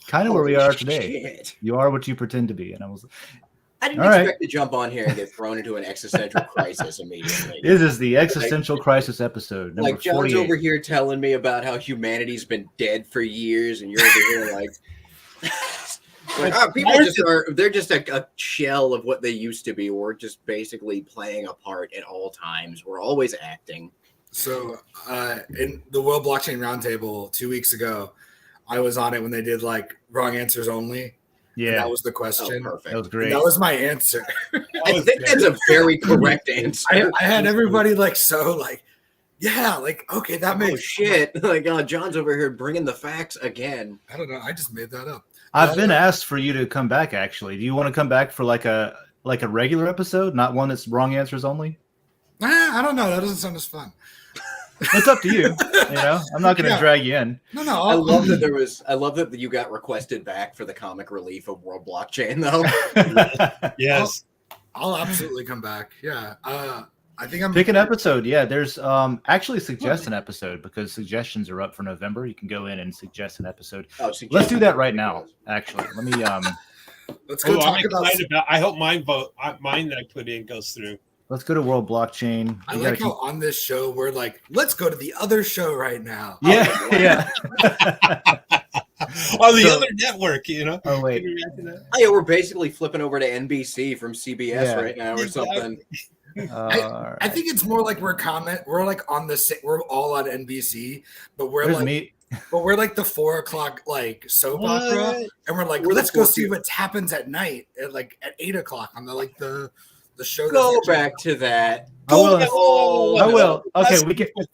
kind of where we are today. Shit. You are what you pretend to be. And I didn't expect to jump on here and get thrown into an existential crisis immediately. This is the existential crisis episode. Like John's 48. over here telling me about how humanity's been dead for years, and you're over here like, people they're just a shell of what they used to be. We're just basically playing a part at all times. We're always acting. So in the World Blockchain Roundtable 2 weeks ago, I was on it when they did like wrong answers only. Yeah, that was the question. Oh, perfect. That was great. And that was my answer. I think that's a very correct answer. I had everybody like so like, yeah, like okay, that makes shit. Like John's over here bringing the facts again. I don't know. I just made that up. I've been asked for you to come back. Actually, do you want to come back for like a regular episode, not one that's wrong answers only? I don't know. That doesn't sound as fun. It's up to you. You know, I'm not going to drag you in. No. I love that you got requested back for the comic relief of World Blockchain, though. Yes, I'll absolutely come back. Yeah. I think I'm pick an episode. Yeah, there's actually suggest an episode because suggestions are up for November. You can go in and suggest an episode. Let's do that right now. Actually, let me. Let's go talk about. I hope mine that I put in goes through. Let's go to World Blockchain. I like how on this show we're like, let's go to the other show right now. Yeah, yeah. On the other network, you know. Oh wait. Oh, yeah, we're basically flipping over to NBC from CBS right now, or something. I think it's more like we're like on the we're all on NBC, but we're like the 4 o'clock like soap opera, and we're like, let's go see what happens at night at like at 8 o'clock on the show. Go back to that. I will. Okay,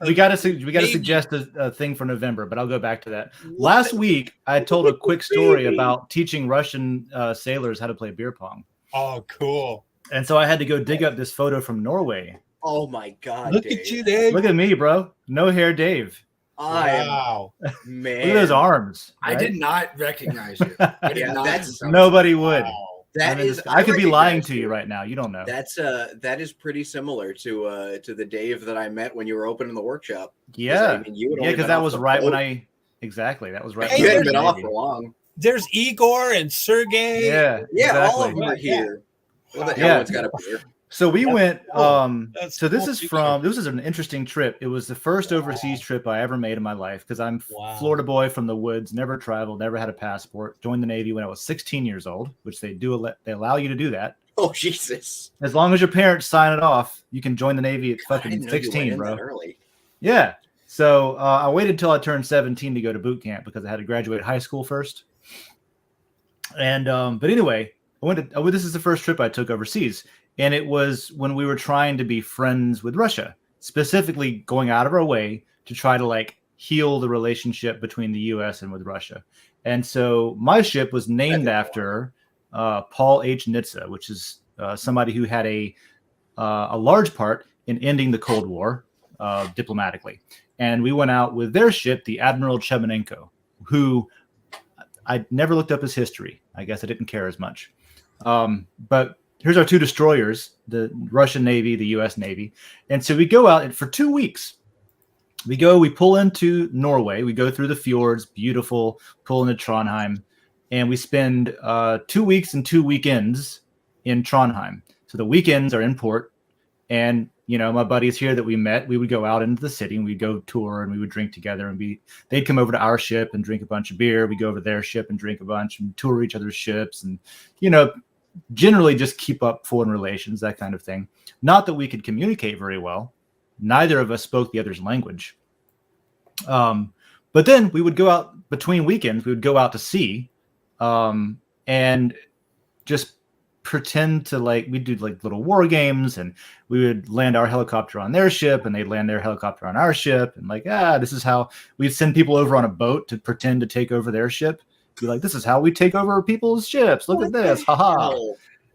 we got to suggest a thing for November, but I'll go back to that. Last week, I told a quick story about teaching Russian sailors how to play beer pong. Oh, cool! And so I had to go dig up this photo from Norway. Oh my God! Look at you, Dave. Look at me, bro. No hair, Dave. Wow, man! Look at those arms. Right? I did not recognize you. I did not. Nobody would. Wow. I could be lying to you right now. You don't know. That is pretty similar to the Dave that I met when you were opening the workshop. Yeah, because that was right when I that was right. You hadn't been off for long. There's Igor and Sergey. Yeah, exactly. All of them are here. Well, everyone's got a beer. So we went. So this is an interesting trip. It was the first overseas trip I ever made in my life because I'm Florida boy from the woods, never traveled, never had a passport. Joined the Navy when I was 16 years old, which they allow you to do that. Oh Jesus! As long as your parents sign it off, you can join the Navy at fucking 16, bro. Early. Yeah. So I waited till I turned 17 to go to boot camp because I had to graduate high school first. And but anyway, this is the first trip I took overseas. And it was when we were trying to be friends with Russia, specifically going out of our way to try to like heal the relationship between the U.S. and with Russia. And so my ship was named after Paul H. Nitze, which is somebody who had a large part in ending the Cold War diplomatically. And we went out with their ship, the Admiral Chemenenko, who I never looked up his history. I guess I didn't care as much. But here's our two destroyers, the Russian Navy, the U.S. Navy. And so we go out, and for 2 weeks, we pull into Norway. We go through the fjords, beautiful, pull into Trondheim, and we spend 2 weeks and 2 weekends in Trondheim. So the weekends are in port, and my buddies here that we met, we would go out into the city and we'd go tour and we would drink together, and they'd come over to our ship and drink a bunch of beer. We'd go over to their ship and drink a bunch and tour each other's ships, and generally just keep up foreign relations, that kind of thing. Not that we could communicate very well. Neither of us spoke the other's language. But then we would go out between weekends. We would go out to sea, and just pretend to we'd do little war games, and we would land our helicopter on their ship and they'd land their helicopter on our ship, and this is how we'd send people over on a boat to pretend to take over their ship. Be like, this is how we take over people's ships. Look at this. Haha.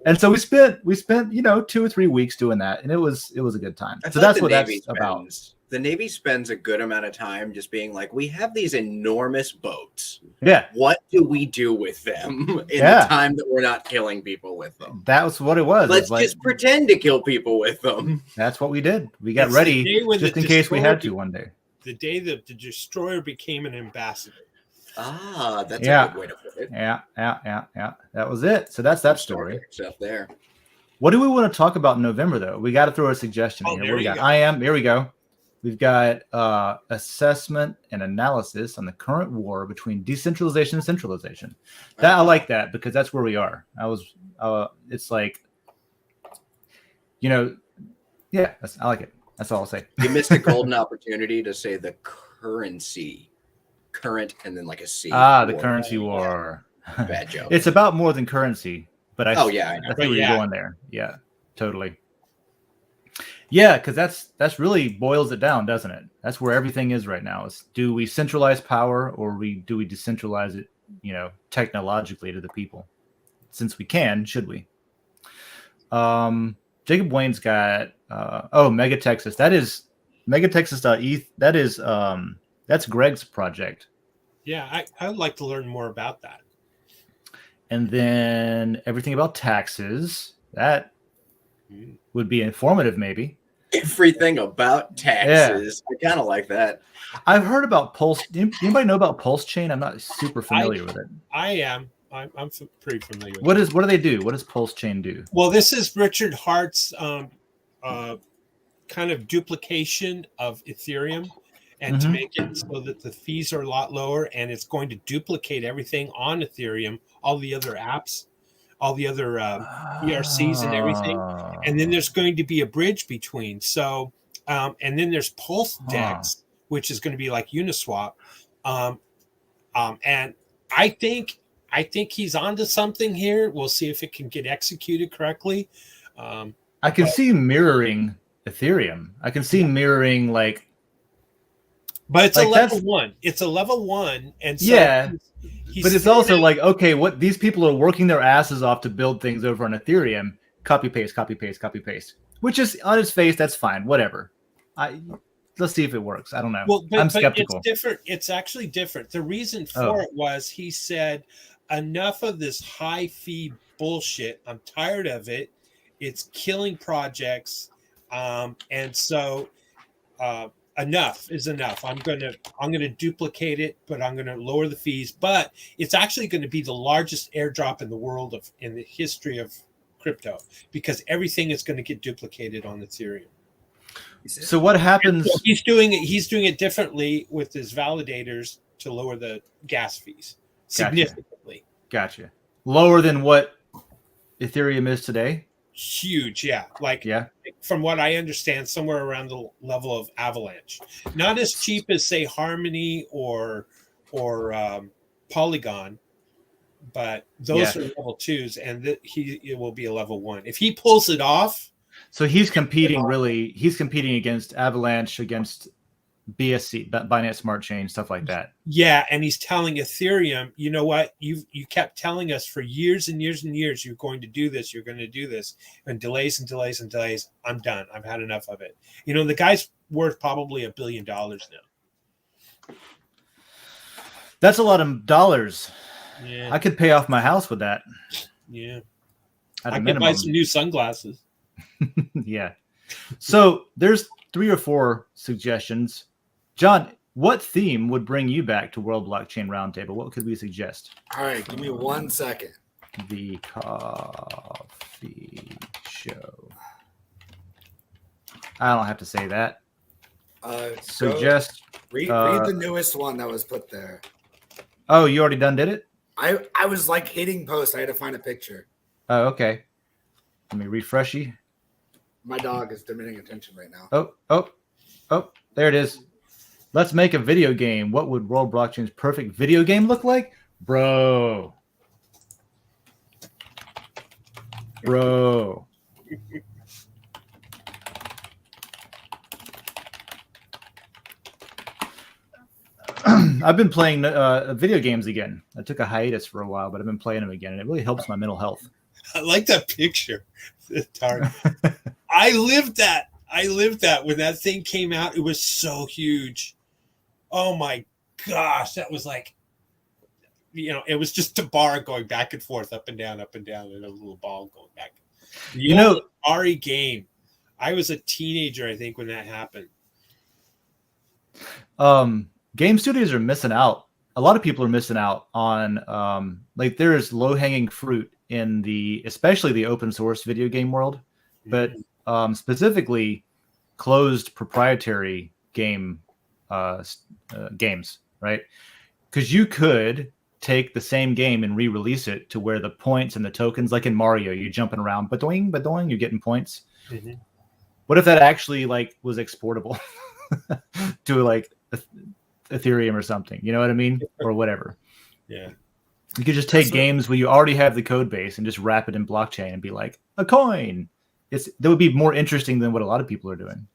And so we spent 2 or 3 weeks doing that, and it was a good time. So that's what that's about. The Navy spends a good amount of time just being like, we have these enormous boats. Yeah. What do we do with them in the time that we're not killing people with them? That was what it was. Let's just pretend to kill people with them. That's what we did. We got ready just in case we had to one day. The day that the destroyer became an ambassador. Ah, that's a good way to put it. Yeah. That was it. So that's that story. Stuff there. What do we want to talk about in November, though? We got to throw a suggestion here. What do we got? Here we go. We've got assessment and analysis on the current war between decentralization and centralization. I like that because that's where we are. It's like, I like it. That's all I'll say. You missed a golden opportunity to say the current, and then a C. The currency war. Bad joke. It's about more than currency, but I know. I think we're going there. Yeah, totally. Yeah, because that's really boils it down, doesn't it? That's where everything is right now. Is do we centralize power or do we decentralize it, technologically to the people? Since we can, should we? Jacob Wayne's got Mega Texas. That is megatexas.eth. That is that's Greg's project. Yeah, I would like to learn more about that. And then everything about taxes. That would be informative, maybe. Everything about taxes. Yeah. I kind of like that. I've heard about Pulse. Anybody know about Pulse Chain? I'm not super familiar with it. I am. I'm pretty familiar with it. What do they do? What does Pulse Chain do? Well, this is Richard Hart's kind of duplication of Ethereum, and to make it so that the fees are a lot lower, and it's going to duplicate everything on Ethereum, all the other apps, all the other ERCs and everything. And then there's going to be a bridge between. So, and then there's Pulse Dex, which is going to be like Uniswap. And I think he's onto something here. We'll see if it can get executed correctly. I can see mirroring Ethereum. I can see mirroring but it's a level one. It's a level one, and so but it's also okay, what these people are working their asses off to build things over on Ethereum. Copy paste, which is on its face. That's fine. Whatever. Let's see if it works. I don't know. Well, I'm skeptical. It's different. It's actually different. The reason for it was he said, enough of this high fee bullshit. I'm tired of it. It's killing projects. And so enough is enough. I'm gonna duplicate it, but I'm gonna lower the fees. But it's actually going to be the largest airdrop in the world in the history of crypto, because everything is going to get duplicated on Ethereum. So what happens? So he's doing it differently with his validators to lower the gas fees significantly. Gotcha. Lower than what Ethereum is today? Huge, yeah. From what I understand, somewhere around the level of Avalanche. Not as cheap as, say, Harmony or Polygon, but those are level 2s, and it will be a level 1 if he pulls it off. So he's competing against Avalanche, against BSC, Binance Smart Chain, stuff like that. Yeah, and he's telling Ethereum, you know what? You kept telling us for years and years and years you're going to do this, and delays and delays and delays. I'm done. I've had enough of it. The guy's worth probably $1 billion now. That's a lot of dollars. Yeah. I could pay off my house with that. Yeah. At I a could minimum. buy some new sunglasses. Yeah. So there's 3 or 4 suggestions. John, what theme would bring you back to World Blockchain Roundtable? What could we suggest? All right, give me 1 second. The coffee show. I don't have to say that. Suggest. Read the newest one that was put there. Oh, you already did it? I was like hitting post. I had to find a picture. Oh, okay. Let me refresh you. My dog is demanding attention right now. Oh, there it is. Let's make a video game. What would World Blockchain's perfect video game look like? Bro. I've been playing video games again. I took a hiatus for a while, but I've been playing them again, and it really helps my mental health. I like that picture. I lived that. When that thing came out. It was so huge. Oh my gosh, that was like, it was just a bar going back and forth, up and down, and a little ball going back. The Ari game. I was a teenager, I think, when that happened. Game studios are missing out. A lot of people are missing out on there is low-hanging fruit in especially the open source video game world, but specifically closed proprietary games, right? Because you could take the same game and re-release it to where the points and the tokens, like in Mario, you're jumping around, badoing, you're getting points. Mm-hmm. What if that actually was exportable to Ethereum or something? You know what I mean? Or whatever. Yeah. You could just take games where you already have the code base and just wrap it in blockchain and be like a coin. That would be more interesting than what a lot of people are doing.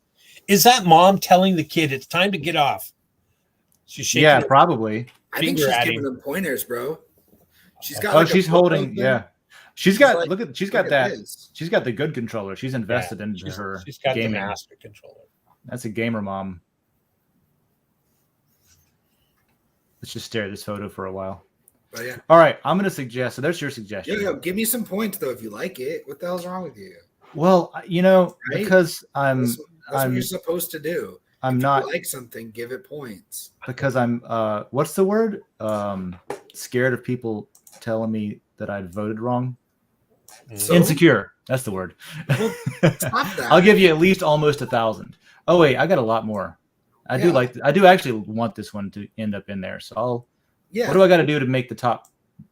Is that mom telling the kid it's time to get off? She's shaking. Yeah, probably. I think she's giving them pointers, bro. She's got. Oh, she's holding. Yeah, she's got. She's got that. She's got the good controller. She's invested into her. She's got gaming. the master controller. That's a gamer mom. Let's just stare at this photo for a while. But yeah. All right, I'm going to suggest. So there's your suggestion. Yo, give me some points though if you like it. What the hell's wrong with you? Well, because that's what you're supposed to do. I'm if not you like something. Give it points. Because I'm. What's the word? Scared of people telling me that I voted wrong. So? Insecure. That's the word. Well, stop that. I'll give you at least almost 1,000. Oh wait, I got a lot more. I do actually want this one to end up in there. So what do I got to do to make the top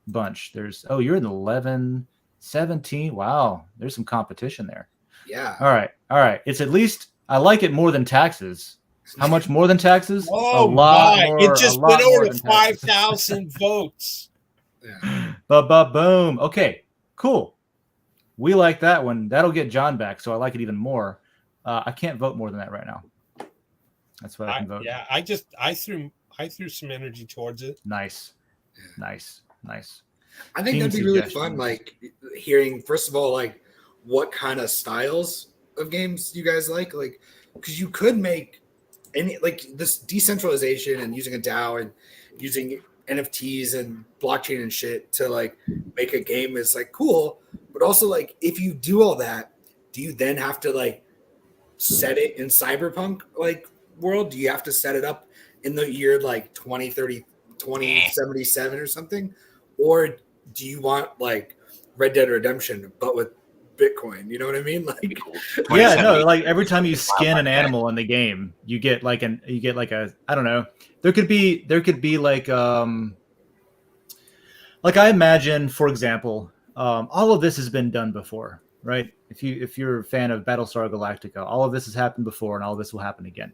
bunch? You're in 11, 17. Wow. There's some competition there. Yeah. All right. It's at least, I like it more than taxes. How much more than taxes? Oh, a lot my. More, it just went over to 5,000 votes. Yeah. Boom. Okay, cool. We like that one. That'll get John back. So I like it even more. I can't vote more than that right now. That's what I can vote. Yeah, I threw some energy towards it. Nice. I think that'd be really fun, hearing first of all, what kind of styles of games you guys like, because you could make any this decentralization and using a DAO and using NFTs and blockchain and shit to make a game is cool, but also if you do all that, do you then have to set it in cyberpunk world? Do you have to set it up in the year 2077 or something, or do you want Red Dead Redemption but with Bitcoin? You know what I mean? Every time you skin an animal in the game, you get I don't know. There could be I imagine, for example, all of this has been done before, right? If you're a fan of Battlestar Galactica, all of this has happened before, and all of this will happen again.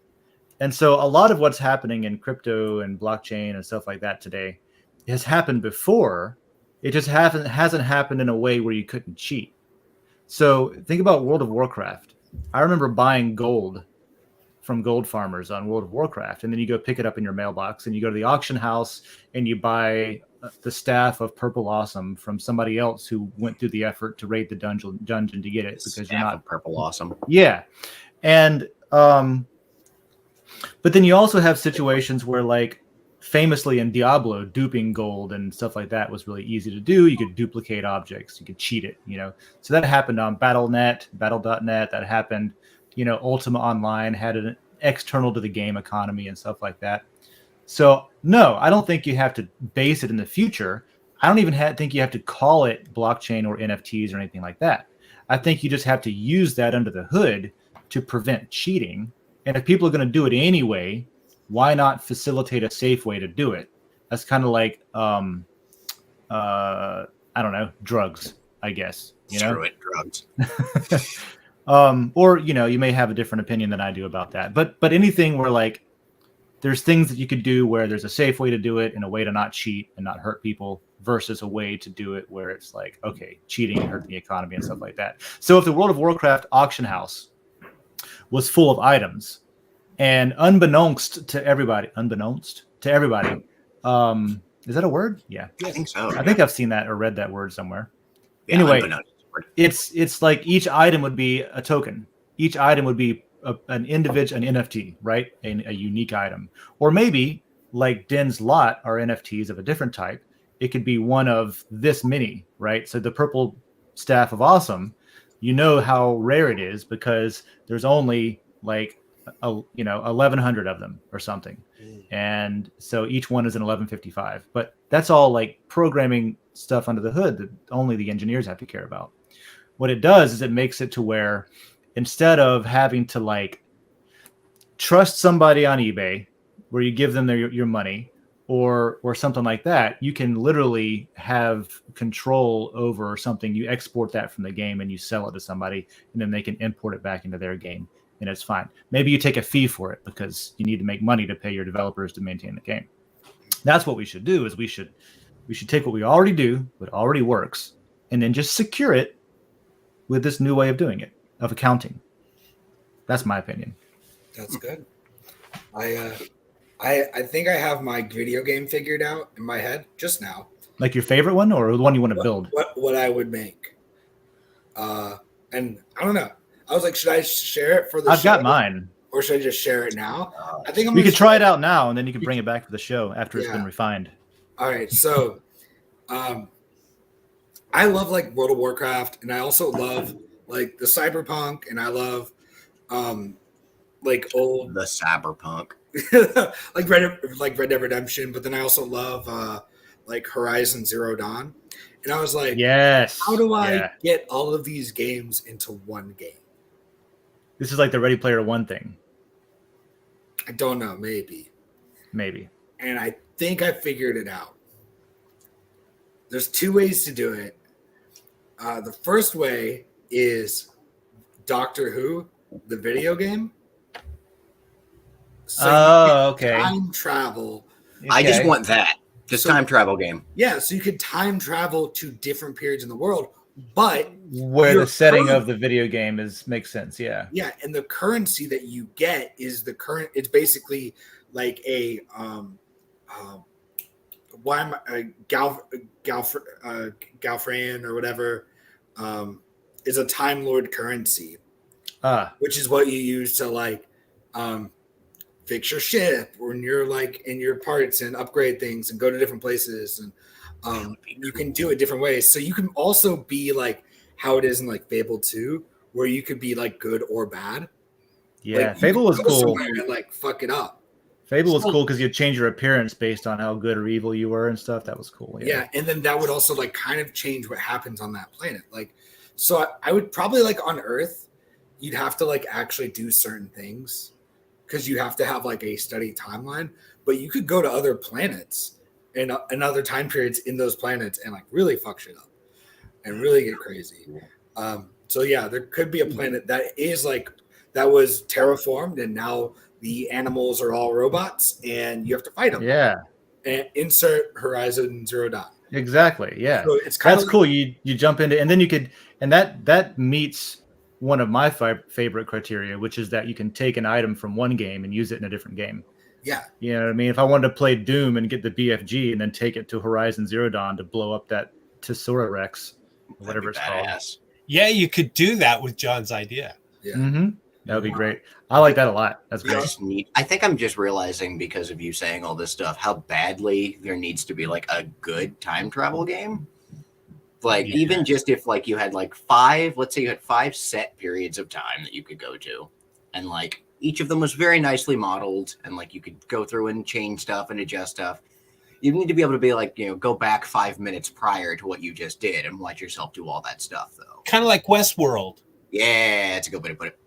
And so a lot of what's happening in crypto and blockchain and stuff like that today has happened before. It just hasn't happened in a way where you couldn't cheat. So think about World of Warcraft. I remember buying gold from gold farmers on World of Warcraft, and then you go pick it up in your mailbox, and you go to the auction house and you buy the staff of Purple Awesome from somebody else who went through the effort to raid the dungeon to get it, because you're not Purple Awesome. Yeah. And but then you also have situations where famously in Diablo, duping gold and stuff like that was really easy to do. You could duplicate objects, you could cheat it, So that happened on Battle.net. That happened, Ultima Online had an external to the game economy and stuff like that. So no, I don't think you have to base it in the future. I don't even think you have to call it blockchain or NFTs or anything like that. I think you just have to use that under the hood to prevent cheating. And if people are going to do it anyway, why not facilitate a safe way to do it? That's kind of like, I don't know, drugs, I guess. Screw it, drugs. Or, you may have a different opinion than I do about that. But anything where like there's things that you could do where there's a safe way to do it and a way to not cheat and not hurt people versus a way to do it where it's like, okay, cheating and hurting the economy and stuff like that. So if the World of Warcraft auction house was full of items, and unbeknownst to everybody, is that a word? Yeah. I think so. I think I've seen that or read that word somewhere. Yeah, anyway, it's like each item would be a token. Each item would be an NFT, right? A unique item. Or maybe like Den's lot are NFTs of a different type. It could be one of this many, right? So the purple staff of awesome, how rare it is because there's only like 1,100 of them or something. And so each one is an 1155, but that's all like programming stuff under the hood that only the engineers have to care about. What it does is it makes it to where instead of having to like trust somebody on eBay where you give them your money or something like that, you can literally have control over something. You export that from the game and you sell it to somebody, and then they can import it back into their game. And it's fine. Maybe you take a fee for it because you need to make money to pay your developers to maintain the game. That's what we should do. Is we should take what we already do, what already works, and then just secure it with this new way of doing it, of accounting. That's my opinion. That's good. I think I have my video game figured out in my head just now. Like your favorite one, or the one you want to build? What I would make. And I don't know. I was like, should I share it for the show? I've got mine. Or should I just share it now? I think we could try it out now, and then you can bring it back to the show after it's been refined. All right. So I love like World of Warcraft, and I also love like the Cyberpunk, and I love like old the Cyberpunk. like Red Dead Redemption, but then I also love like Horizon Zero Dawn. And I was like, yes, how do I get all of these games into one game? This is like the Ready Player One thing. I don't know, maybe. And I think I figured it out. There's two ways to do it. The first way is Doctor Who, the video game. So okay. Time travel. Okay. I just want that. Time travel game. Yeah, so you could time travel to different periods in the world, but where the setting of the video game makes sense. Yeah. Yeah, and the currency that you get is the current. It's basically like a Galfran or whatever is a Time Lord currency, which is what you use to like fix your ship or in your parts and upgrade things and go to different places, and you can do it different ways. So you can also be like how it is in like Fable 2, where you could be like good or bad. Yeah, like, Fable was cool. And, like fuck it up. Fable was cool because you'd change your appearance based on how good or evil you were and stuff. That was cool. Yeah, and then that would also like kind of change what happens on that planet. Like, so I would probably like on Earth, you'd have to like actually do certain things because you have to have like a steady timeline. But you could go to other planets and other time periods in those planets and like really fuck shit up and really get crazy. So yeah, there could be a planet that is like that was terraformed and now the animals are all robots and you have to fight them. Yeah. And insert Horizon Zero Dawn. Exactly. Yeah. So it's that's cool. You jump into, and then you could, and that meets one of my favorite criteria, which is that you can take an item from one game and use it in a different game. Yeah. You know what I mean? If I wanted to play Doom and get the BFG and then take it to Horizon Zero Dawn to blow up that Tesora Rex, whatever it's called. Yeah, you could do that with John's idea. Yeah. Mm-hmm. That would be great. I like that a lot. That's great. I think I'm just realizing because of you saying all this stuff how badly there needs to be like a good time travel game. Like even just if like you had like let's say you had 5 set periods of time that you could go to, and like each of them was very nicely modeled, and like you could go through and change stuff and adjust stuff. You need to be able to be like, go back 5 minutes prior to what you just did and let yourself do all that stuff though. Kind of like Westworld. Yeah, that's a good way to put it.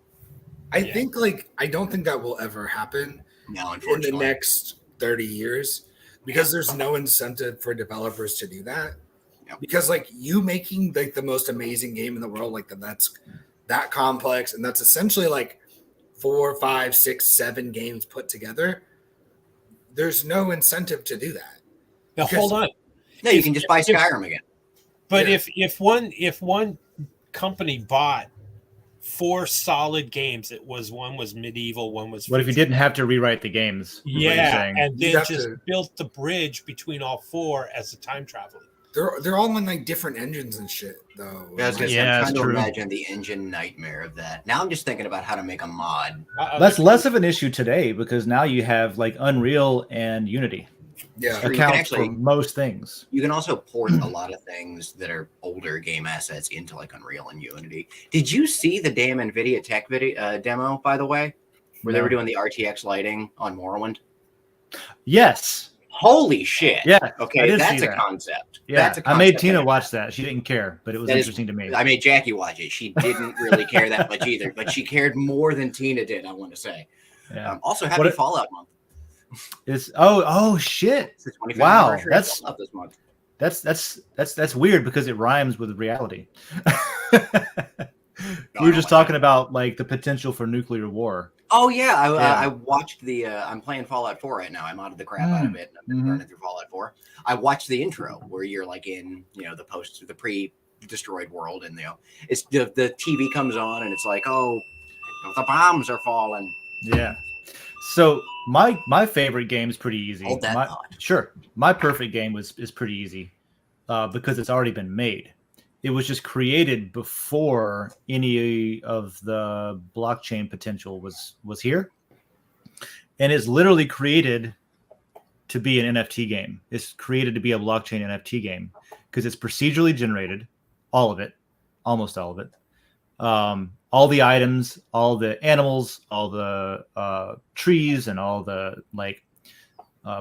I think I don't think that will ever happen in the next 30 years because there's no incentive for developers to do that. Yep. Because like you making like the most amazing game in the world, like that's that complex, and that's essentially like 4, 5, 6, 7 games put together. There's no incentive to do that. Now hold on. No, you can just buy Skyrim again. But if one company bought 4 solid games, one was medieval, one was. What if you didn't have to rewrite the games? Yeah, and then just built the bridge between all 4 as a time traveler. They're all on like different engines and shit, though. Yeah, I'm trying to imagine the engine nightmare of that. Now I'm just thinking about how to make a mod. That's less of an issue today because now you have like Unreal and Unity. Yeah, accounts for most things. You can also port a lot of things that are older game assets into like Unreal and Unity. Did you see the damn NVIDIA tech demo, by the way, where they were doing the RTX lighting on Morrowind? Yes. Holy shit. Yeah. Okay, that's a concept. Yeah, that's a concept. I made Tina watch that. She didn't care, but it was interesting to me. I made Jackie watch it. She didn't really care that much either, but she cared more than Tina did, I want to say. Yeah. Also, happy Fallout month. It's shit. It's the 25th wow, anniversary of Fallout this month. That's weird because it rhymes with reality. We were just talking about like the potential for nuclear war. Oh yeah, I watched the. I'm playing Fallout 4 right now. I modded the crap out of it. I've been running through Fallout 4. I watched the intro where you're like in the pre-destroyed world, and it's the TV comes on and it's like, oh, the bombs are falling. Yeah. So my favorite game is pretty easy. Hold that thought. Sure, my perfect game is pretty easy because it's already been made. It was just created before any of the blockchain potential was here, and it's literally created to be an NFT game. It's created to be a blockchain NFT game because it's procedurally generated, all of it, almost all of it. All the items, all the animals, all the trees, and all the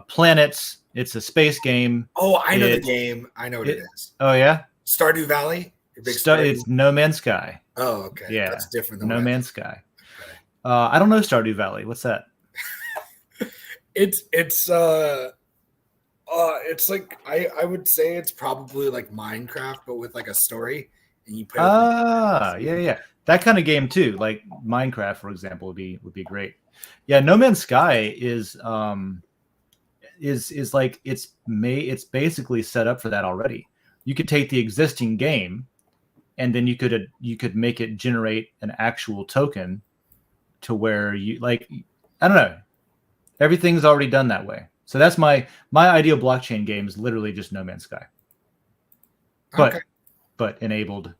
planets. It's a space game. Oh, I know the game. I know what it is. Oh yeah. Stardew Valley? It's No Man's Sky. Oh, okay. Yeah. That's different than No Man's Sky. Okay. I don't know Stardew Valley. What's that? It's like I would say it's probably like Minecraft, but with like a story, and you play. Yeah. That kind of game too, like Minecraft, for example, would be great. Yeah, No Man's Sky is like it's basically set up for that already. You could take the existing game, and then you could make it generate an actual token to where you like, I don't know, everything's already done that way. So that's my ideal blockchain game is literally just No Man's Sky, but enabled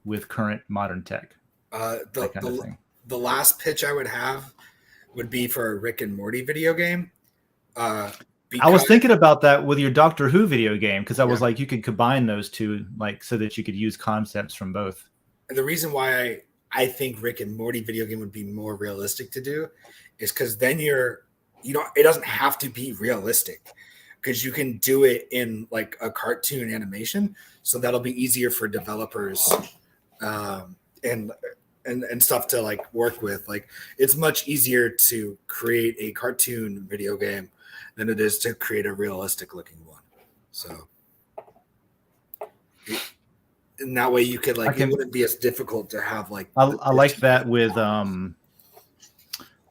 with current modern tech. The last pitch I would have would be for a Rick and Morty video game. I was thinking about that with your Doctor Who video game because I was like, you could combine those two, like, so that you could use concepts from both. And the reason why I think Rick and Morty video game would be more realistic to do is because then it doesn't have to be realistic because you can do it in like a cartoon animation, so that'll be easier for developers and stuff to like work with. Like it's much easier to create a cartoon video game than it is to create a realistic looking one. So in that way you could it wouldn't be as difficult to have like I like that with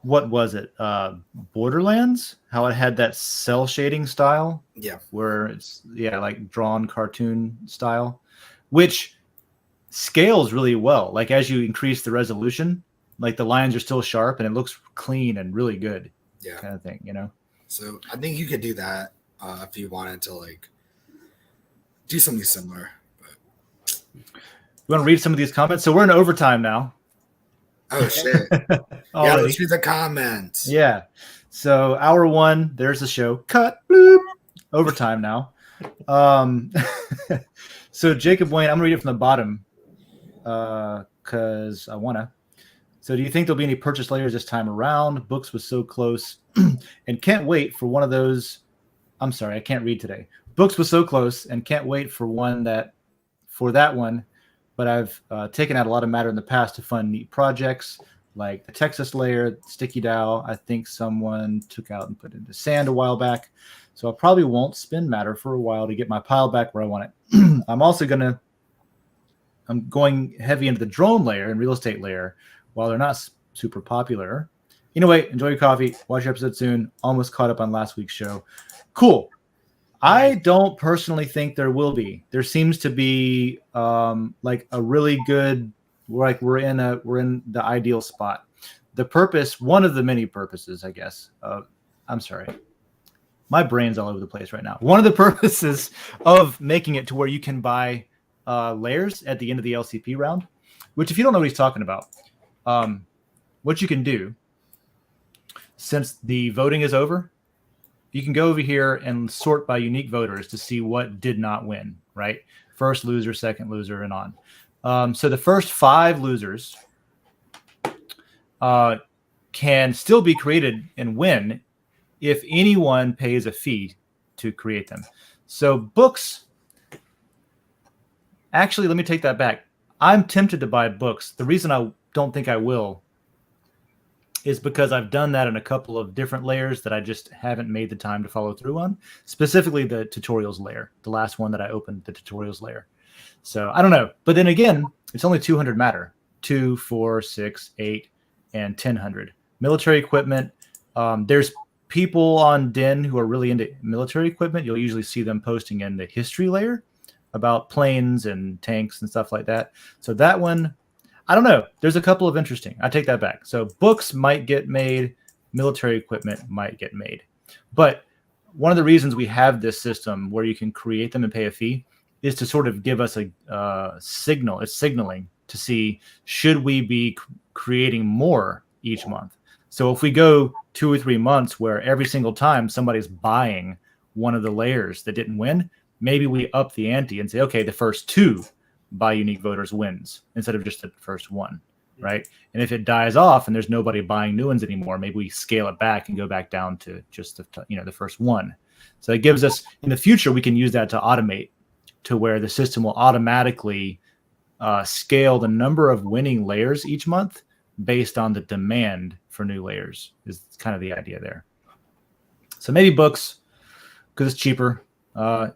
what was it? Borderlands, how it had that cell shading style. Yeah. Where it's like drawn cartoon style, which scales really well. Like as you increase the resolution, like the lines are still sharp and it looks clean and really good. Yeah. Kind of thing, So I think you could do that if you wanted to like do something similar. But you want to read some of these comments? So we're in overtime now. Oh shit! Yeah, let's read the comments. Yeah. So hour 1, there's the show. Cut. Bloop. Overtime now. So Jacob Wayne, I'm gonna read it from the bottom because I wanna. So do you think there'll be any purchase layers this time around? Books was so close and can't wait for one of those. I'm sorry, I can't read today. Books was so close and can't wait for that one. But I've taken out a lot of matter in the past to fund neat projects like the Texas layer, Sticky Dow. I think someone took out and put into sand a while back. So I probably won't spend matter for a while to get my pile back where I want it. I'm going heavy into the drone layer and real estate layer while they're not super popular. Anyway, enjoy your coffee. Watch your episode soon. Almost caught up on last week's show. Cool. I don't personally think there will be. There seems to be like a really good, like we're in the ideal spot. The purpose, one of the many purposes, I guess. I'm sorry. My brain's all over the place right now. One of the purposes of making it to where you can buy layers at the end of the LCP round, which if you don't know what he's talking about, what you can do, since the voting is over, you can go over here and sort by unique voters to see what did not win, right? First loser, second loser, and on. So the first 5 losers can still be created and win if anyone pays a fee to create them. So books, actually, let me take that back. I'm tempted to buy books. The reason I don't think I will is because I've done that in a couple of different layers that I just haven't made the time to follow through on, specifically the tutorials layer, the last one that I opened, the tutorials layer. So I don't know. But then again, it's only 200 matter, 2, 4, 6, 8, and 1000. Military equipment. There's people on Den who are really into military equipment. You'll usually see them posting in the history layer about planes and tanks and stuff like that. So that one, I don't know. There's a couple of interesting. I take that back. So books might get made. Military equipment might get made. But one of the reasons we have this system where you can create them and pay a fee is to sort of give us a signal. It's signaling to see, should we be creating more each month? So if we go 2 or 3 months where every single time somebody's buying one of the layers that didn't win, maybe we up the ante and say, okay, the first 2 by unique voters wins instead of just the first 1, right? And if it dies off and there's nobody buying new ones anymore, maybe we scale it back and go back down to just the first 1. So it gives us, in the future, we can use that to automate to where the system will automatically scale the number of winning layers each month based on the demand for new layers is kind of the idea there. So maybe books, because it's cheaper,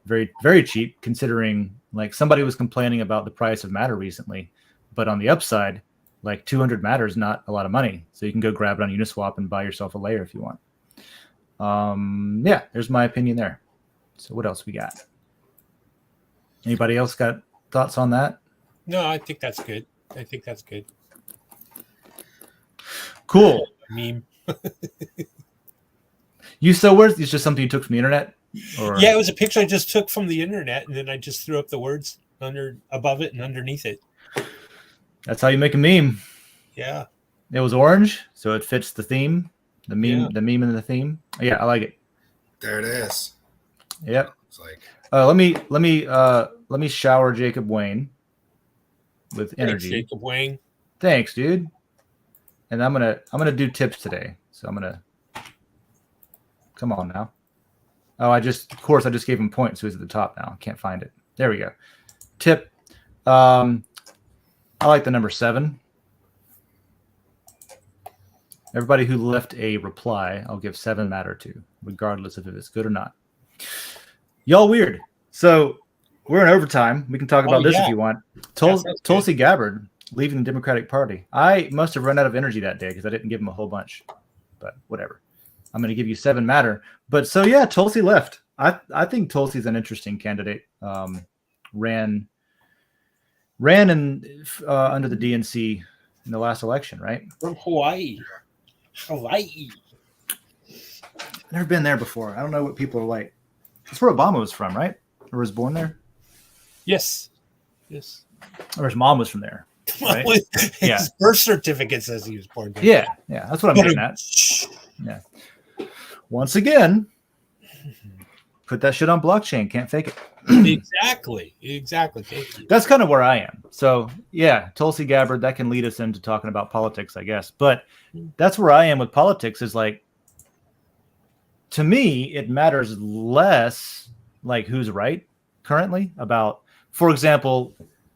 very, very cheap, considering like somebody was complaining about the price of matter recently, but on the upside, like 200 matter is not a lot of money. So you can go grab it on Uniswap and buy yourself a layer if you want. Yeah, there's my opinion there. So what else we got? Anybody else got thoughts on that? No, I think that's good. Cool. Meme. It's just something you took from the internet? Or? Yeah, it was a picture I just took from the internet, and then I just threw up the words above it and underneath it. That's how you make a meme. Yeah. It was orange, so it fits the theme. The meme and the theme. Yeah, I like it. There it is. Yep. It's like let me shower Jacob Wayne with energy. Thanks, Jacob Wayne. Thanks, dude. And I'm gonna do tips today. So I'm gonna come on now. Oh, I just gave him points, so he's at the top now. I can't find it. There we go. Tip. I like the number 7. Everybody who left a reply, I'll give 7 matter to, regardless of if it's good or not. Y'all weird. So we're in overtime. We can talk about this if you want. Tulsi Gabbard leaving the Democratic Party. I must have run out of energy that day because I didn't give him a whole bunch. But whatever. I'm going to give you 7 matter. But so, yeah, Tulsi left. I think Tulsi's an interesting candidate. Ran under the DNC in the last election, right? From Hawaii. I've never been there before. I don't know what people are like. That's where Obama was from, right? Or was born there? Yes. Or his mom was from there. Right? His birth certificate says he was born there. Yeah, that's what I'm getting at. Yeah. Once again, put that shit on blockchain. Can't fake it. Exactly. Thank you. That's kind of where I am. So yeah, Tulsi Gabbard, that can lead us into talking about politics, I guess. But that's where I am with politics, is like, to me, it matters less like who's right currently about, for example,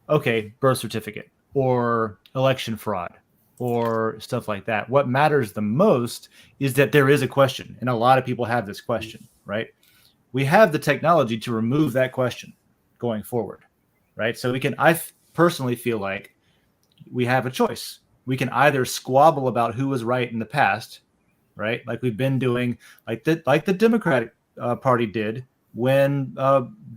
okay, birth certificate or election fraud or stuff like that. What matters the most is that there is a question, and a lot of people have this question, right? We have the technology to remove that question going forward, right? So we can, personally feel like we have a choice. We can either squabble about who was right in the past, right? Like we've been doing, like the Democratic Party did when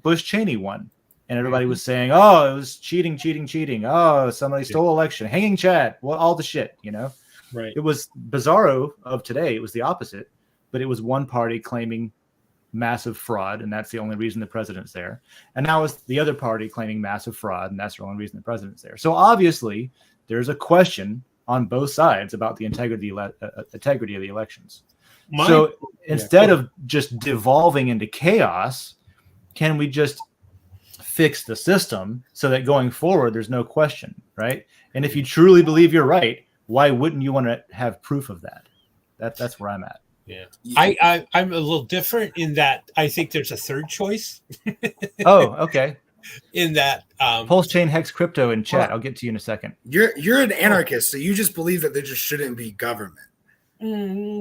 Bush Cheney won. And everybody was saying, oh, it was cheating. Oh, somebody stole election, hanging Chad, well, all the shit, you know? Right. It was Bizarro of today. It was the opposite, but it was one party claiming massive fraud, and that's the only reason the president's there. And now it's the other party claiming massive fraud, and that's the only reason the president's there. So obviously, there's a question on both sides about the integrity of the elections. So instead of just devolving into chaos, can we just fix the system so that going forward there's no question, right? And if you truly believe you're right, why wouldn't you want to have proof of that? That's where I'm at. Yeah. I'm a little different in that I think there's a third choice. Oh, okay. In that Pulse Chain Hex Crypto in chat. I'll get to you in a second. You're an anarchist, so you just believe that there just shouldn't be government.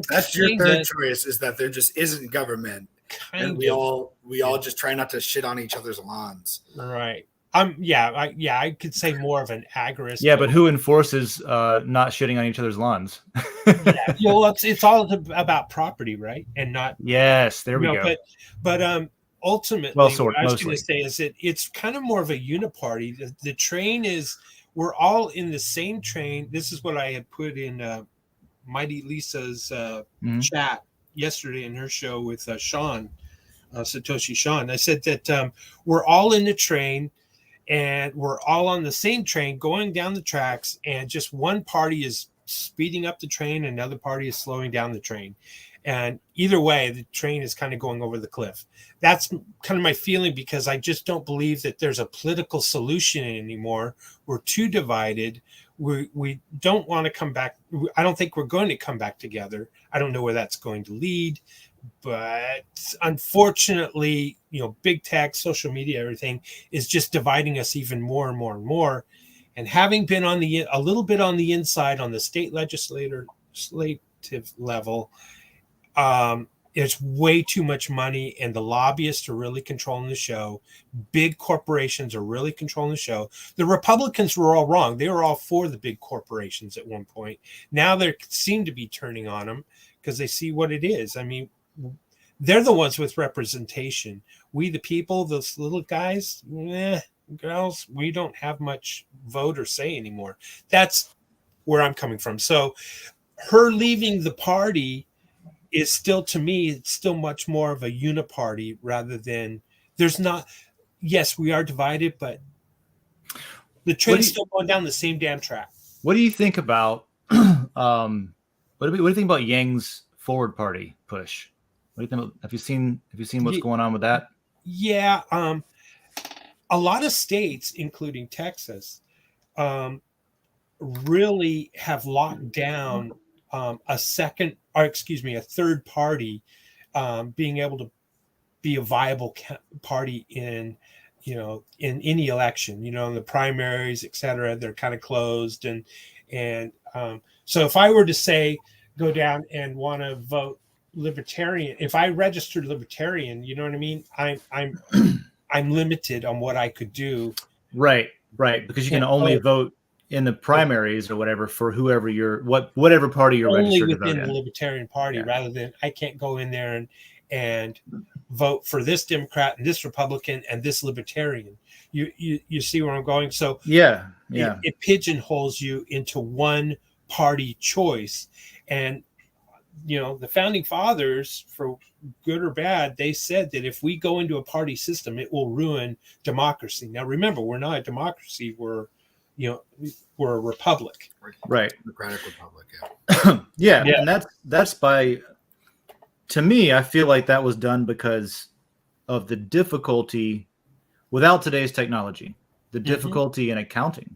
That's your third choice, is that there just isn't government. And we all just try not to shit on each other's lawns. Right. I could say more of an agorist. Yeah, but who enforces not shitting on each other's lawns? It's all about property, right? And not. Yes, there we go. But ultimately, what I was going to say is that it's kind of more of a uniparty. The train is, we're all in the same train. This is what I had put in Mighty Lisa's chat yesterday in her show with Sean, Satoshi Sean. I said that we're all in the train, and we're all on the same train going down the tracks, and just one party is speeding up the train, and another party is slowing down the train. And either way, the train is kind of going over the cliff. That's kind of my feeling, because I just don't believe that there's a political solution anymore. We're too divided. We don't want to come back. I don't think we're going to come back together. I don't know where that's going to lead. But unfortunately, big tech, social media, everything is just dividing us even more and more and more. And having been a little bit on the inside on the state legislative level, there's way too much money, and the lobbyists are really controlling the show. Big corporations are really controlling the show. The Republicans were all wrong. They were all for the big corporations at one point. Now they seem to be turning on them because they see what it is. I mean, they're the ones with representation. We, the people, those little guys, girls, we don't have much vote or say anymore. That's where I'm coming from. So her leaving the party is still, to me, it's still much more of a uniparty rather than, there's not, yes, we are divided, but the train's still going down the same damn track. What do you think about, what do you think about Yang's Forward Party push? What do you think about, have you seen what's going on with that? Yeah. A lot of states, including Texas, really have locked down a third party being able to be a viable party in any election, in the primaries, et cetera. They're kind of closed. And so if I were to say, go down and want to vote Libertarian, if I registered Libertarian, you know what I mean? I'm limited on what I could do. Right. Because you can only vote in the primaries or whatever for whoever whatever party you're only registered within to vote the Libertarian Party, rather than I can't go in there and vote for this Democrat and this Republican and this Libertarian. You see where I'm going? So yeah. It pigeonholes you into one party choice. And the founding fathers, for good or bad, they said that if we go into a party system, it will ruin democracy. Now, remember, we're not a democracy. We're we're a republic. Right. Democratic Republic. Yeah. And that's by, to me, I feel like that was done because of the difficulty without today's technology, the difficulty in accounting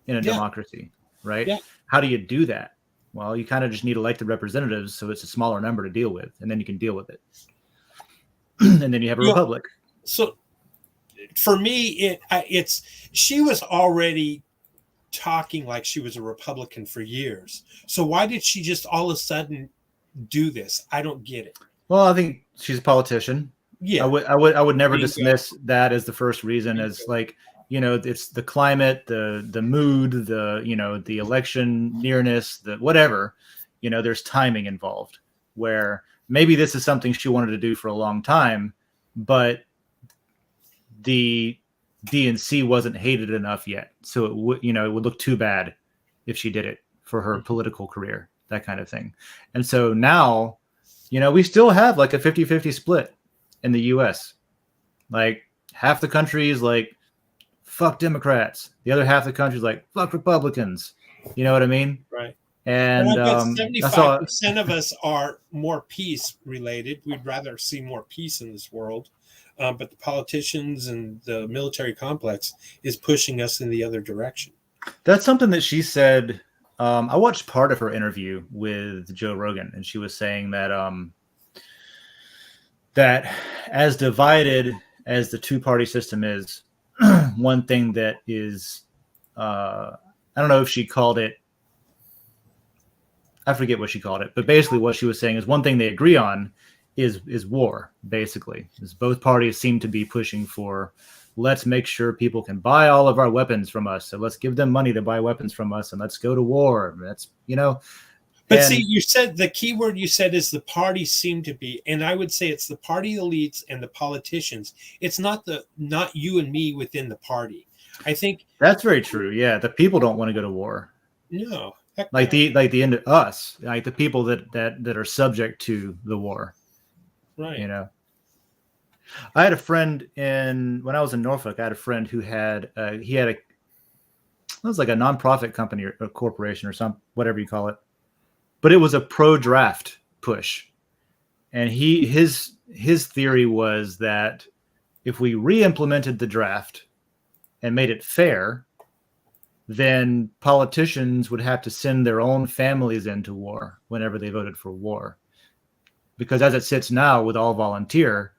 in a democracy, right? Yeah. How do you do that? Well, you kind of just need elected representatives, so it's a smaller number to deal with, and then you can deal with it. And then you have a republic. So for me, she was already talking like she was a Republican for years. So why did she just all of a sudden do this? I don't get it. Well, I think she's a politician. Yeah. I would never dismiss that as the first reason, as like, it's the climate, the mood, the election nearness, the whatever, there's timing involved, where maybe this is something she wanted to do for a long time, but the DNC wasn't hated enough yet. So it would look too bad if she did it for her political career, that kind of thing. And so now, we still have like a 50-50 split in the US. Like half the country is like, fuck Democrats. The other half of the country is like, fuck Republicans. You know what I mean? Right. And 75% of us are more peace related. We'd rather see more peace in this world. But the politicians and the military complex is pushing us in the other direction. That's something that she said. I watched part of her interview with Joe Rogan, and she was saying that that as divided as the two-party system is, one thing that is, I don't know if she called it, I forget what she called it, but basically what she was saying is one thing they agree on is war, basically. Is both parties seem to be pushing for, let's make sure people can buy all of our weapons from us. So let's give them money to buy weapons from us and let's go to war. That's, But see, you said the key word you said is the parties seem to be, and I would say it's the party elites and the politicians. It's not you and me within the party. I think that's very true. Yeah, the people don't want to go to war. No, like the end of us, like the people that are subject to the war. Right. I had a friend when I was in Norfolk. I had a friend who it was like a nonprofit company or a corporation or whatever you call it. But it was a pro-draft push. And his theory was that if we re-implemented the draft and made it fair, then politicians would have to send their own families into war whenever they voted for war. Because as it sits now with all volunteer,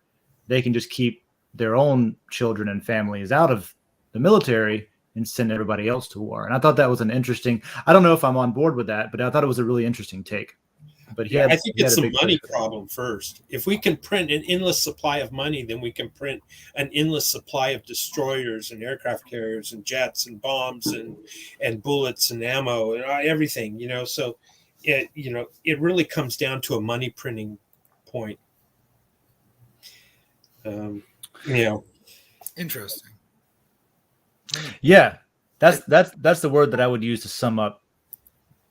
they can just keep their own children and families out of the military and send everybody else to war. And I thought that was I don't know if I'm on board with that, but I thought it was a really interesting take. But I think it's a money problem first. If we can print an endless supply of money, then we can print an endless supply of destroyers and aircraft carriers and jets and bombs and bullets and ammo and everything, so it really comes down to a money printing point. Interesting. Yeah, that's the word that I would use to sum up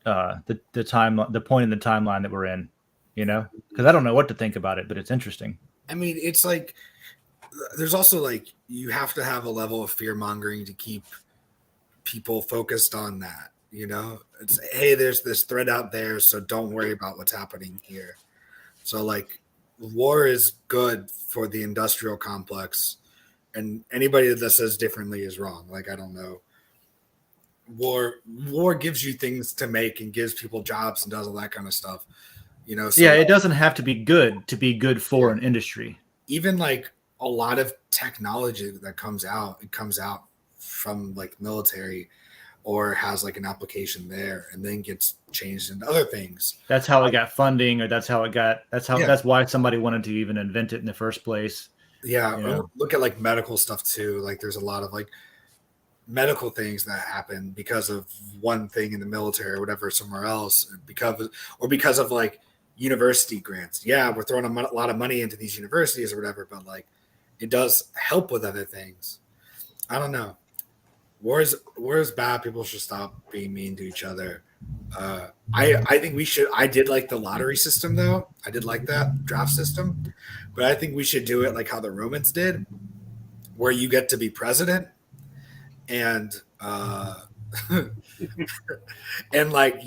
the point in the timeline that we're in, because I don't know what to think about it, but it's interesting. I mean, it's like there's also like you have to have a level of fear mongering to keep people focused on that. It's, hey, there's this threat out there, so don't worry about what's happening here. So like war is good for the industrial complex, and anybody that says differently is wrong. Like, I don't know. War gives you things to make and gives people jobs and does all that kind of stuff. So it doesn't have to be good for an industry. Even like a lot of technology that comes out, it comes out from like military or has like an application there and then gets changed into other things. That's how it got funding, or that's why somebody wanted to even invent it in the first place. Yeah. Look at like medical stuff too. Like there's a lot of like medical things that happen because of one thing in the military or whatever somewhere else, because of like university grants. Yeah, we're throwing a lot of money into these universities or whatever, but like it does help with other things. I don't know. War is bad. People should stop being mean to each other. I think we should. I did like the lottery system though. I did like that draft system, but I think we should do it like how the Romans did, where you get to be president, and And like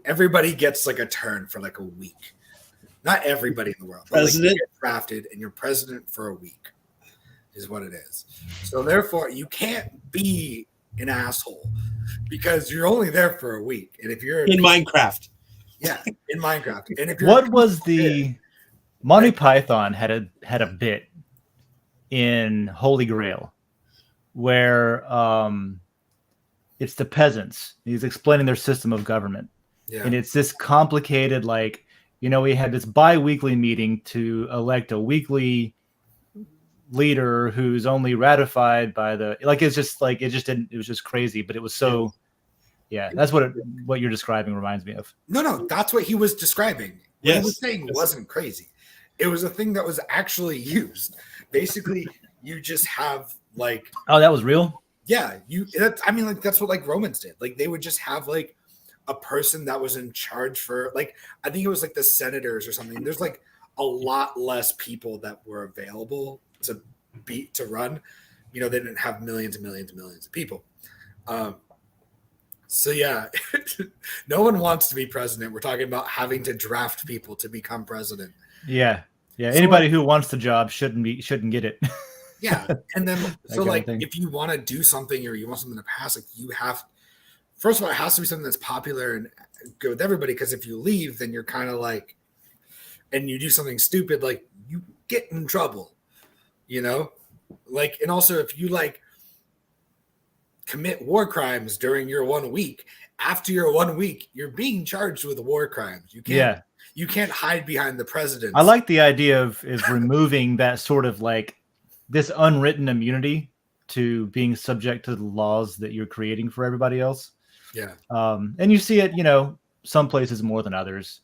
everybody gets like a turn for like a week. Not everybody in the world, but like you get drafted and you're president for a week is what it is. So therefore you can't be an asshole because you're only there for a week. And if you're in Minecraft. Yeah, in Minecraft. And if you're what was the Monty Python had a bit in Holy Grail where it's the peasants. He's explaining their system of government. Yeah. And it's this complicated, like, we had this bi-weekly meeting to elect a weekly leader who's only ratified by it's just like, it was just crazy, but it was so, yeah, that's what you're describing reminds me of. No, that's what he was describing. What he was saying wasn't crazy. It was a thing that was actually used. Basically, you just have like, oh, that was real? Yeah, that's what like Romans did. Like they would just have like a person that was in charge for like, I think it was like the senators or something. There's like a lot less people that were available to run. They didn't have millions and millions and millions of people. So yeah, no one wants to be president. We're talking about having to draft people to become president. Yeah. So anybody who wants the job shouldn't get it. Yeah, and then so like if you want to do something or you want something to pass, like you have, first of all, it has to be something that's popular and good with everybody. Because if you leave, then you're kind of like, and you do something stupid, like you get in trouble, like, and also if you like commit war crimes during your 1 week, after your 1 week, you're being charged with war crimes. You can't hide behind the president. I like the idea of removing that sort of like this unwritten immunity to being subject to the laws that you're creating for everybody else. Yeah. And you see it, some places more than others.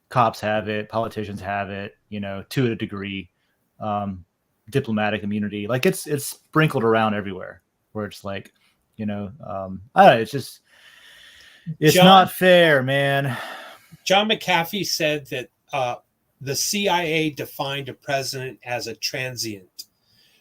Cops have it, politicians have it, to a degree. Diplomatic immunity, like it's sprinkled around everywhere where it's like, I don't know, it's not fair, man. John McAfee said that the CIA defined a president as a transient.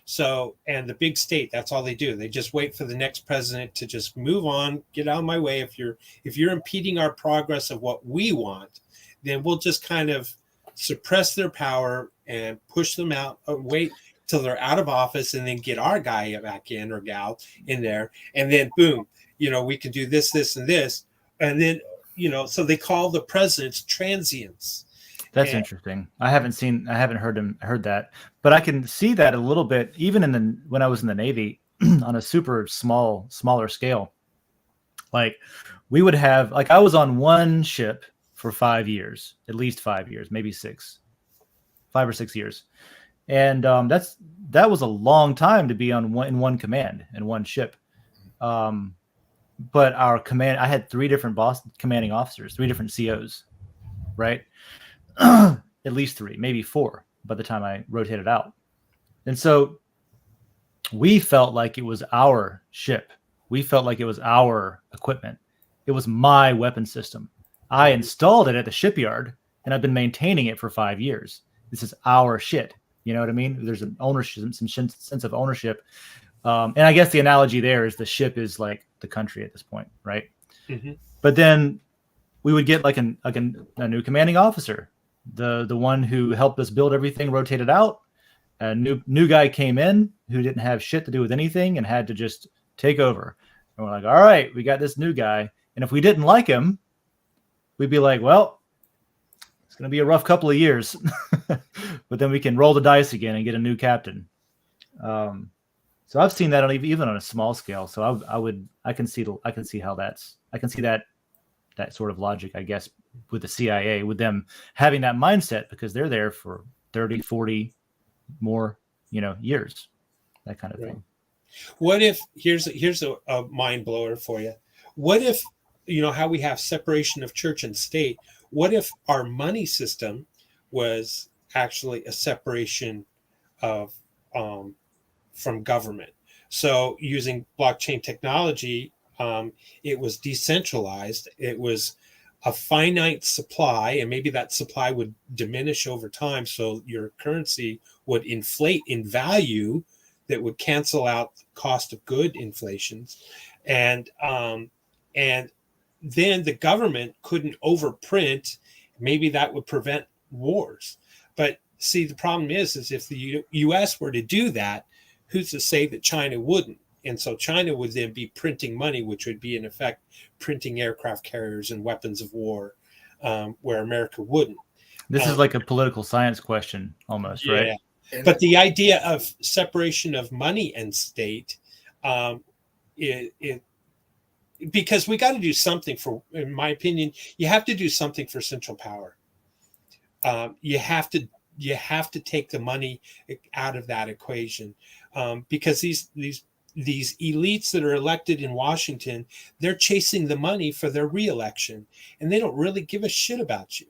So, and the big state, that's all they do. They just wait for the next president to just move on, get out of my way. If you're impeding our progress of what we want, then we'll just kind of suppress their power and push them out, wait till they're out of office, and then get our guy back in or gal in there. And then boom, we can do this, this, and this. And then, so they call the presidents transients. That's interesting. I haven't heard that, but I can see that a little bit, even when I was in the Navy on a super smaller scale. Like we would have, like I was on one ship for 5 years, at least 5 years, maybe 6, 5 or 6 years. And that was a long time to be in one command and one ship. But our command, I had 3 different commanding officers, 3 different COs, right? At least 3, maybe 4 by the time I rotated out. And so we felt like it was our ship. We felt like it was our equipment. It was my weapon system. I installed it at the shipyard and I've been maintaining it for 5 years. This is our shit. You know what I mean? There's an ownership, some sense of ownership. And I guess the analogy there is the ship is like the country at this point, right? Mm-hmm. But then we would get like a new commanding officer. The one who helped us build everything rotated out. A new guy came in who didn't have shit to do with anything and had to just take over. And we're like, all right, we got this new guy. And if we didn't like him, we'd be like, well, it's going to be a rough couple of years, but then we can roll the dice again and get a new captain. So I've seen that even on a small scale. So I can see that sort of logic, I guess, with the CIA, with them having that mindset because they're there for 30, 40 more, years, that kind of thing. What if here's a mind blower for you? What if, how we have separation of church and state? What if our money system was actually a separation of from government? So using blockchain technology, it was decentralized. It was a finite supply, and maybe that supply would diminish over time. So your currency would inflate in value that would cancel out cost of good inflations. And And then the government couldn't overprint. Maybe that would prevent wars. But see, the problem is if the U.S. were to do that, who's to say that China wouldn't? And so China would then be printing money, which would be in effect printing aircraft carriers and weapons of war, where America wouldn't. This is like a political science question almost, right? But the idea of separation of money and state, because we got to do something for, in my opinion, you have to do something for central power. You have to take the money out of that equation, because these elites that are elected in Washington, they're chasing the money for their reelection, and they don't really give a shit about you.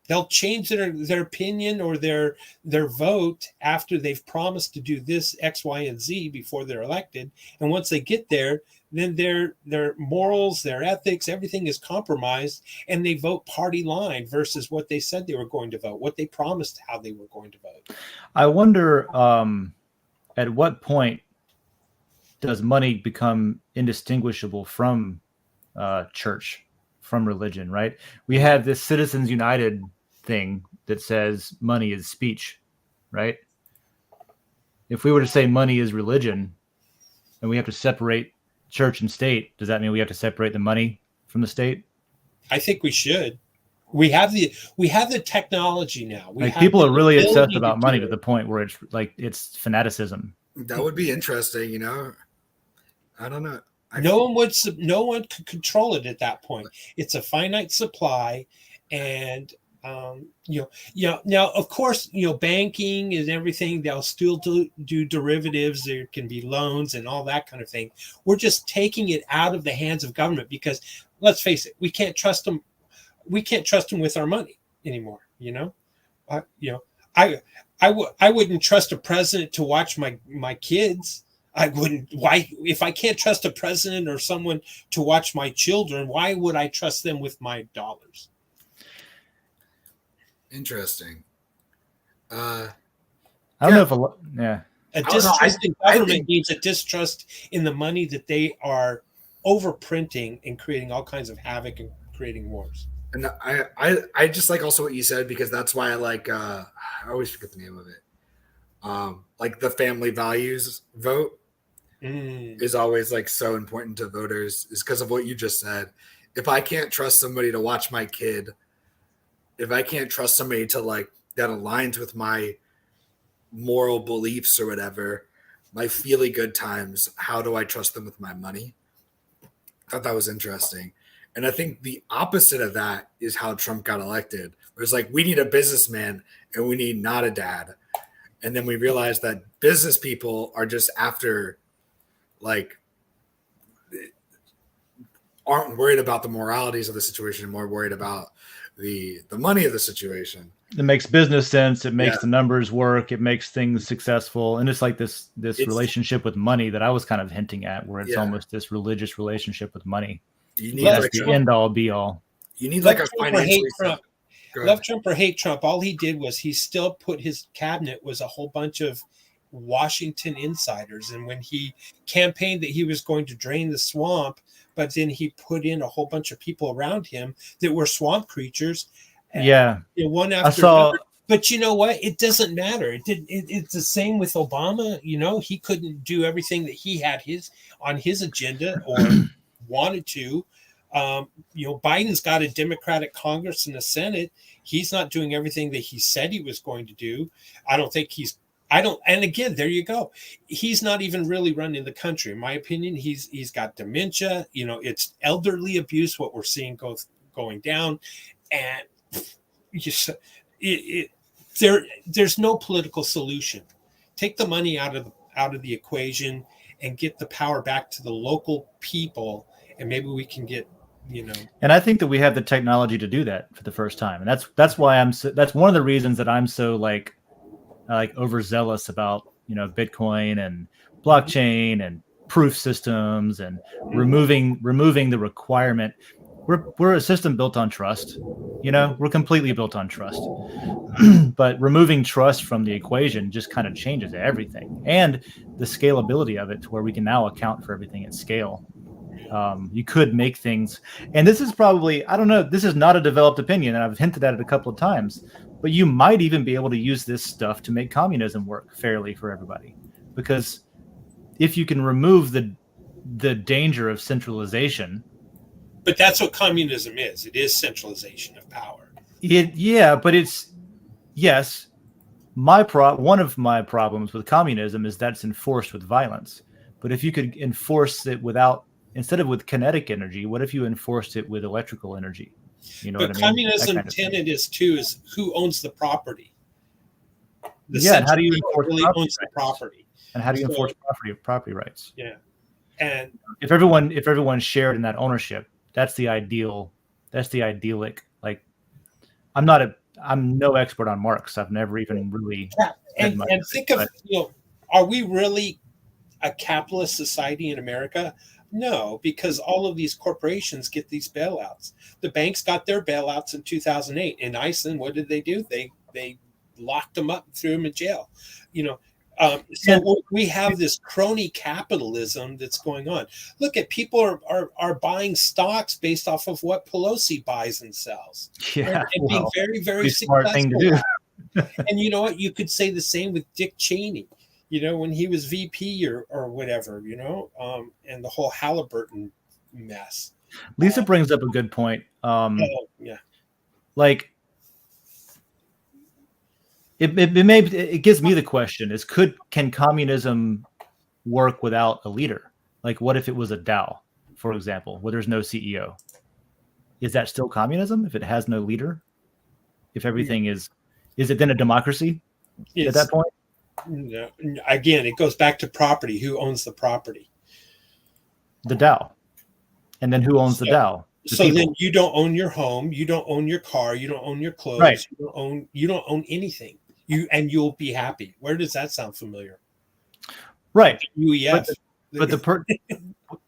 They'll change their opinion or their vote after they've promised to do this X, Y, and Z before they're elected. And once they get there, then their morals, their ethics, everything is compromised, and they vote party line versus what they said they were going to vote, what they promised how they were going to vote. I wonder at what point does money become indistinguishable from church, from religion, right? We have this Citizens United thing that says money is speech, right? If we were to say money is religion and we have to separate church and state, does that mean we have to separate the money from the state? I think we should. We have the technology now. People are really obsessed about money to the point where it's fanaticism. That would be interesting, you know. I don't know. No one could control it at that point. It's a finite supply, and now of course, banking and everything, they'll still do derivatives. There can be loans and all that kind of thing. We're just taking it out of the hands of government because, let's face it, we can't trust them. We can't trust them with our money anymore. I wouldn't trust a president to watch my kids. I wouldn't. Why, if I can't trust a president or someone to watch my children, why would I trust them with my dollars? Interesting. I don't know if a distrust in government means a distrust in the money that they are overprinting and creating all kinds of havoc and creating wars. And I just like also what you said, because that's why I like I always forget the name of it. Like the family values vote is always like so important to voters, is because of what you just said. If I can't trust somebody to watch my kid, if I can't trust somebody to like that aligns with my moral beliefs or whatever, my feely good times, how do I trust them with my money? I thought that was interesting. And I think the opposite of that is how Trump got elected. It's like, we need a businessman and we need not a dad. And then we realized that business people are just after, like, aren't worried about the moralities of the situation, more worried about the money of the situation. It makes business sense. It makes the numbers work. It makes things successful. And it's like this relationship with money that I was kind of hinting at, where it's almost this religious relationship with money. You need that's the end all be all. You need like a financially. Love Trump or hate Trump, all he did was he still put his cabinet was a whole bunch of Washington insiders. And when he campaigned that he was going to drain the swamp, but then he put in a whole bunch of people around him that were swamp creatures. One after another. But you know what? It doesn't matter. It's the same with Obama. He couldn't do everything that he had on his agenda or wanted to. Biden's got a Democratic Congress and a Senate. He's not doing everything that he said he was going to do. And again, there you go. He's not even really running the country. In my opinion, he's got dementia. It's elderly abuse, what we're seeing going down. And there's no political solution. Take the money out of the equation and get the power back to the local people. And maybe we can get, And I think that we have the technology to do that for the first time, and that's why that's one of the reasons that I'm so like overzealous about Bitcoin and blockchain and proof systems and removing the requirement. We're a system built on trust. We're completely built on trust. But removing trust from the equation just kind of changes everything, and the scalability of it to where we can now account for everything at scale. You could make things, and this is probably, I don't know, this is not a developed opinion, and I've hinted at it a couple of times, but you might even be able to use this stuff to make communism work fairly for everybody. Because if you can remove the danger of centralization. But that's what communism is. It is centralization of power. But it's, yes, one of my problems with communism is that it's enforced with violence. But if you could enforce it instead of with kinetic energy, what if you enforced it with electrical energy? You know but what I mean? Communism tenet is who owns the property. And how do you enforce really owns the property? And how do you enforce property rights? Yeah. And if everyone shared in that ownership, that's the idyllic. Like, I'm no expert on Marx. I've never even really and think of, are we really a capitalist society in America? No, because all of these corporations get these bailouts. The banks got their bailouts in 2008. In Iceland, what did they do? They locked them up and threw them in jail. So we have this crony capitalism that's going on. Look at people are buying stocks based off of what Pelosi buys and sells. Yeah, and being very, very smart thing to do. And you know what? You could say the same with Dick Cheney. When he was VP or whatever, and the whole Halliburton mess. Lisa brings up a good point. Like, it gives me the question is, can communism work without a leader? Like, what if it was a DAO, for example, where there's no CEO? Is that still communism if it has no leader? If everything is it then a democracy at that point? No, again, it goes back to property. Who owns the property? The DAO. And then who owns the DAO? Then you don't own your home, you don't own your car, you don't own your clothes, right. you don't own anything. You'll be happy. Where does that sound familiar? Right. UEF. But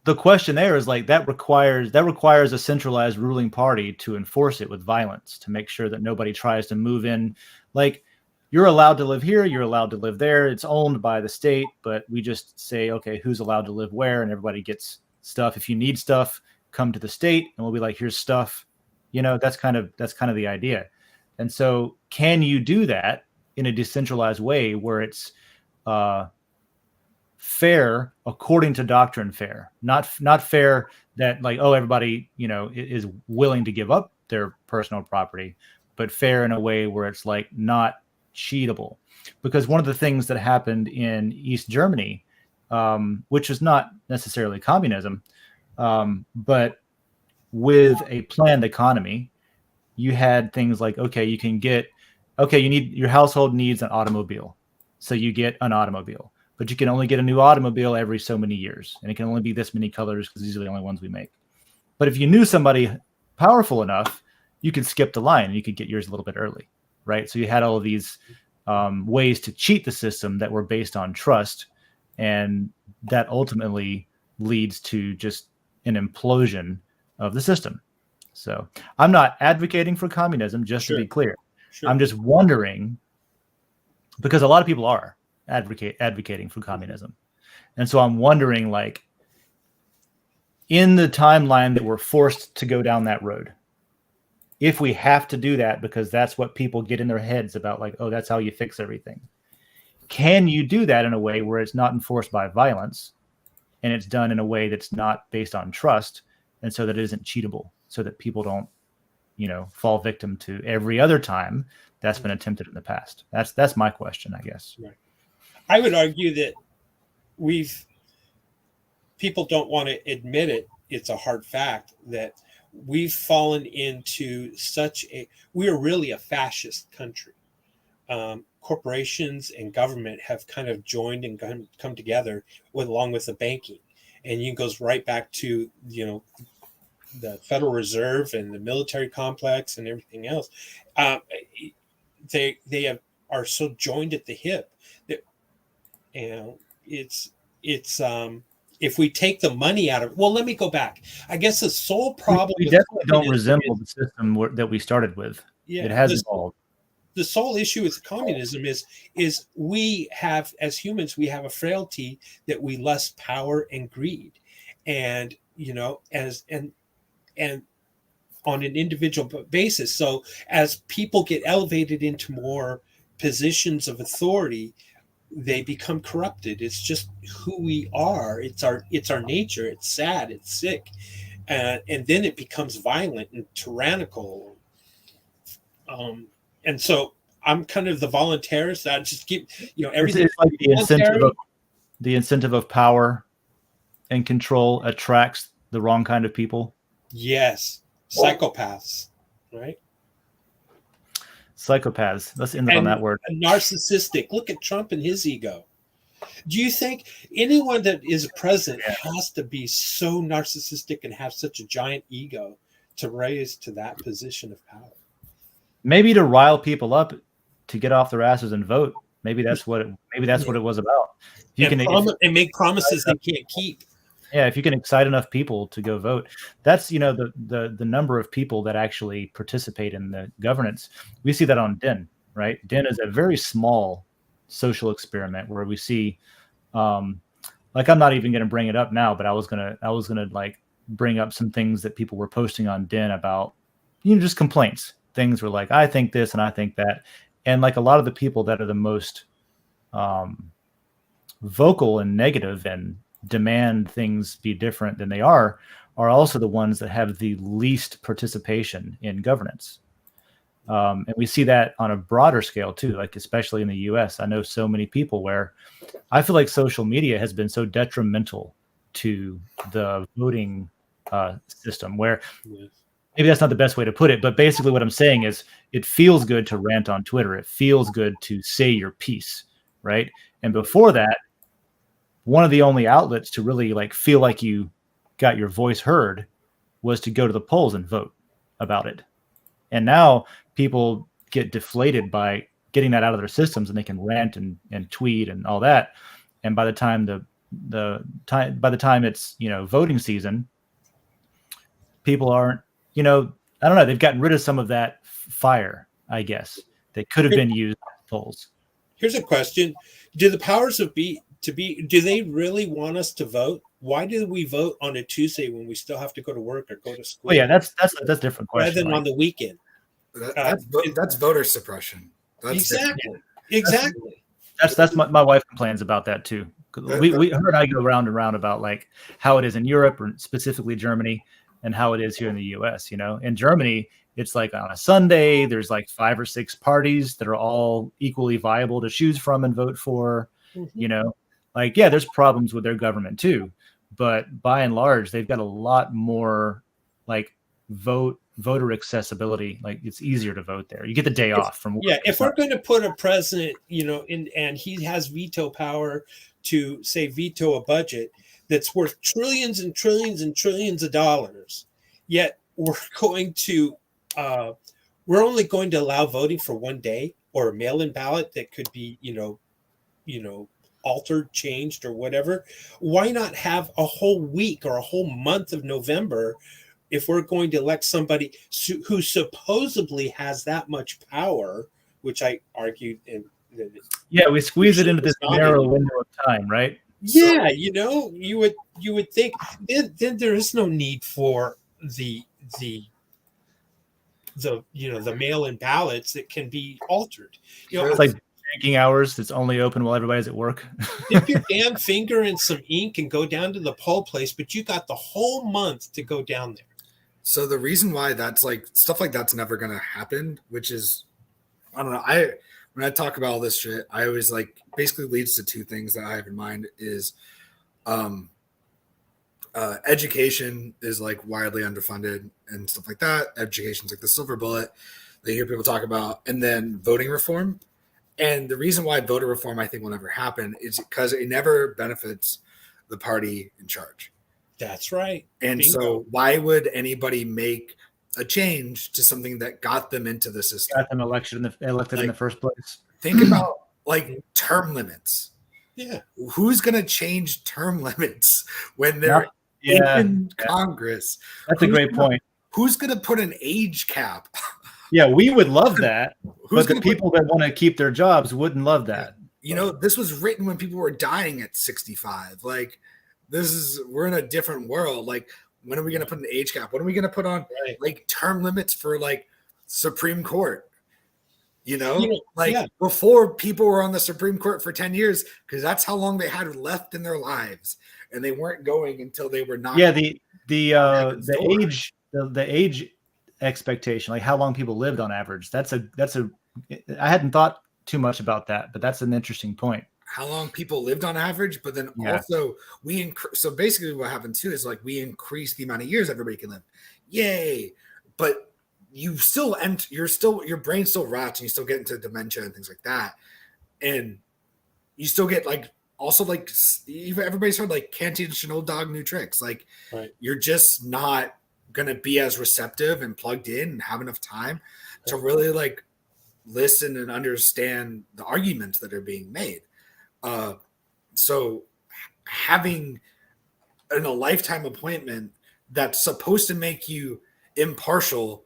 the question there is, like, that requires a centralized ruling party to enforce it with violence, to make sure that nobody tries to move in. Like, you're allowed to live here, you're allowed to live there. It's owned by the state, but we just say, okay, who's allowed to live where, and everybody gets stuff. If you need stuff, come to the state, and we'll be like, here's stuff. That's kind of the idea. And so, can you do that in a decentralized way where it's fair according to doctrine? Fair, not fair that, like, oh, everybody is willing to give up their personal property, but fair in a way where it's, like, not cheatable. Because one of the things that happened in East Germany, which is not necessarily communism, but with a planned economy, you had things like, your household needs an automobile, so you get an automobile, but you can only get a new automobile every so many years, and it can only be this many colors because these are the only ones we make. But if you knew somebody powerful enough, you could skip the line and you could get yours a little bit early, right? So you had all of these ways to cheat the system that were based on trust, and that ultimately leads to just an implosion of the system. So I'm not advocating for communism, just to be clear. Sure. I'm just wondering, because a lot of people are advocating for communism. And so I'm wondering, like, in the timeline that we're forced to go down that road, if we have to do that because that's what people get in their heads about, like, oh, that's how you fix everything. Can you do that in a way where it's not enforced by violence, and it's done in a way that's not based on trust, and so that it isn't cheatable, so that people don't, fall victim to every other time that's been attempted in the past? That's my question, I guess. Right. I would argue that people don't want to admit it. It's a hard fact that we've fallen into we are really a fascist country. Corporations and government have kind of joined and come together along with the banking. And it goes right back to, the Federal Reserve and the military complex and everything else. They are so joined at the hip that, it's if we take the money out of, well, let me go back. I guess the sole problem we definitely don't resemble the system that we started with. Yeah, it has evolved. The sole issue with communism is we have, as humans, we have a frailty that we lust power and greed. And, and on an individual basis. So as people get elevated into more positions of authority, they become corrupted. It's just who we are. It's our nature. It's sad. It's sick, and then it becomes violent and tyrannical. And so I'm kind of the voluntarist. I just keep everything. It's like the incentive of power and control attracts the wrong kind of people. Yes, psychopaths, right? Psychopaths. Let's end on that word. Narcissistic. Look at Trump and his ego. Do you think anyone that is president has to be so narcissistic and have such a giant ego to raise to that position of power? Maybe to rile people up to get off their asses and vote. Maybe that's what it was about. And make promises they can't keep. Yeah, if you can excite enough people to go vote, that's the number of people that actually participate in the governance. We see that on Den, right? Den is a very small social experiment where we see, like, I'm not even going to bring it up now, but I was gonna like bring up some things that people were posting on Den about, just complaints. Things were like, I think this and I think that, and like a lot of the people that are the most vocal and negative and demand things be different than they are also the ones that have the least participation in governance. And we see that on a broader scale too, like especially in the US. I know so many people where I feel like social media has been so detrimental to the voting system, where maybe that's not the best way to put it, but basically what I'm saying is it feels good to rant on Twitter. It feels good to say your piece, right? And before that, one of the only outlets to really like feel like you got your voice heard was to go to the polls and vote about it. And now people get deflated by getting that out of their systems, and they can rant and tweet and all that. And by the time by the time it's voting season, people aren't I don't know, they've gotten rid of some of that fire, I guess, that could have been used in polls. Here's a question: do the powers of do they really want us to vote? Why do we vote on a Tuesday when we still have to go to work or go to school? Oh yeah, that's a different question. Rather than on the weekend. That's voter suppression. Exactly. That's my wife complains about that too. Her and I go round and round about like how it is in Europe, or specifically Germany, and how it is here in the US. In Germany, it's like on a Sunday, there's like 5 or 6 parties that are all equally viable to choose from and vote for. Mm-hmm. Like, yeah, there's problems with their government too, but by and large, they've got a lot more like voter accessibility. Like, it's easier to vote there. You get the day off from work. Yeah, if we're going to put a president, and he has veto power to say veto a budget that's worth trillions and trillions and trillions of dollars, yet we're only going to allow voting for one day, or a mail-in ballot that could be, altered, changed, or whatever. Why not have a whole week or a whole month of November if we're going to elect somebody who supposedly has that much power, which I argued in. Yeah, we squeeze it into this narrow window of time, right? Yeah, you would think then there is no need for the mail-in ballots that can be altered. It's like banking hours that's only open while everybody's at work. Dip your damn finger in some ink and go down to the poll place, but you got the whole month to go down there. So the reason why that's like stuff like that's never going to happen, which is, I don't know. When I talk about all this shit, I always like basically leads to 2 things that I have in mind is, education is like widely underfunded and stuff like that. Education's like the silver bullet that you hear people talk about, and then voting reform. And the reason why voter reform, I think, will never happen is because it never benefits the party in charge. That's right. And Bingo. So why would anybody make a change to something that got them into the system? Got them elected in the first place. Think about like term limits. Yeah. Who's going to change term limits when they're in Congress? That's a great point. Who's going to put an age cap? Yeah, we would love that, but the people that want to keep their jobs wouldn't love that. This was written when people were dying at 65. Like, we're in a different world. Like, When are we going to put an age cap? When are we going to put on like term limits for like Supreme Court? Before people were on the Supreme Court for 10 years, because that's how long they had left in their lives, and they weren't going until they were not. Yeah, the age expectation, like how long people lived on average. I hadn't thought too much about that, but that's an interesting point. How long people lived on average, but then also so basically what happens too is like we increase the amount of years everybody can live. Yay. But you still your brain still rots and you still get into dementia and things like that. And you still get like also like everybody's heard like can't teach an old dog new tricks. Like you're just not gonna be as receptive and plugged in and have enough time to really like listen and understand the arguments that are being made. So having a lifetime appointment that's supposed to make you impartial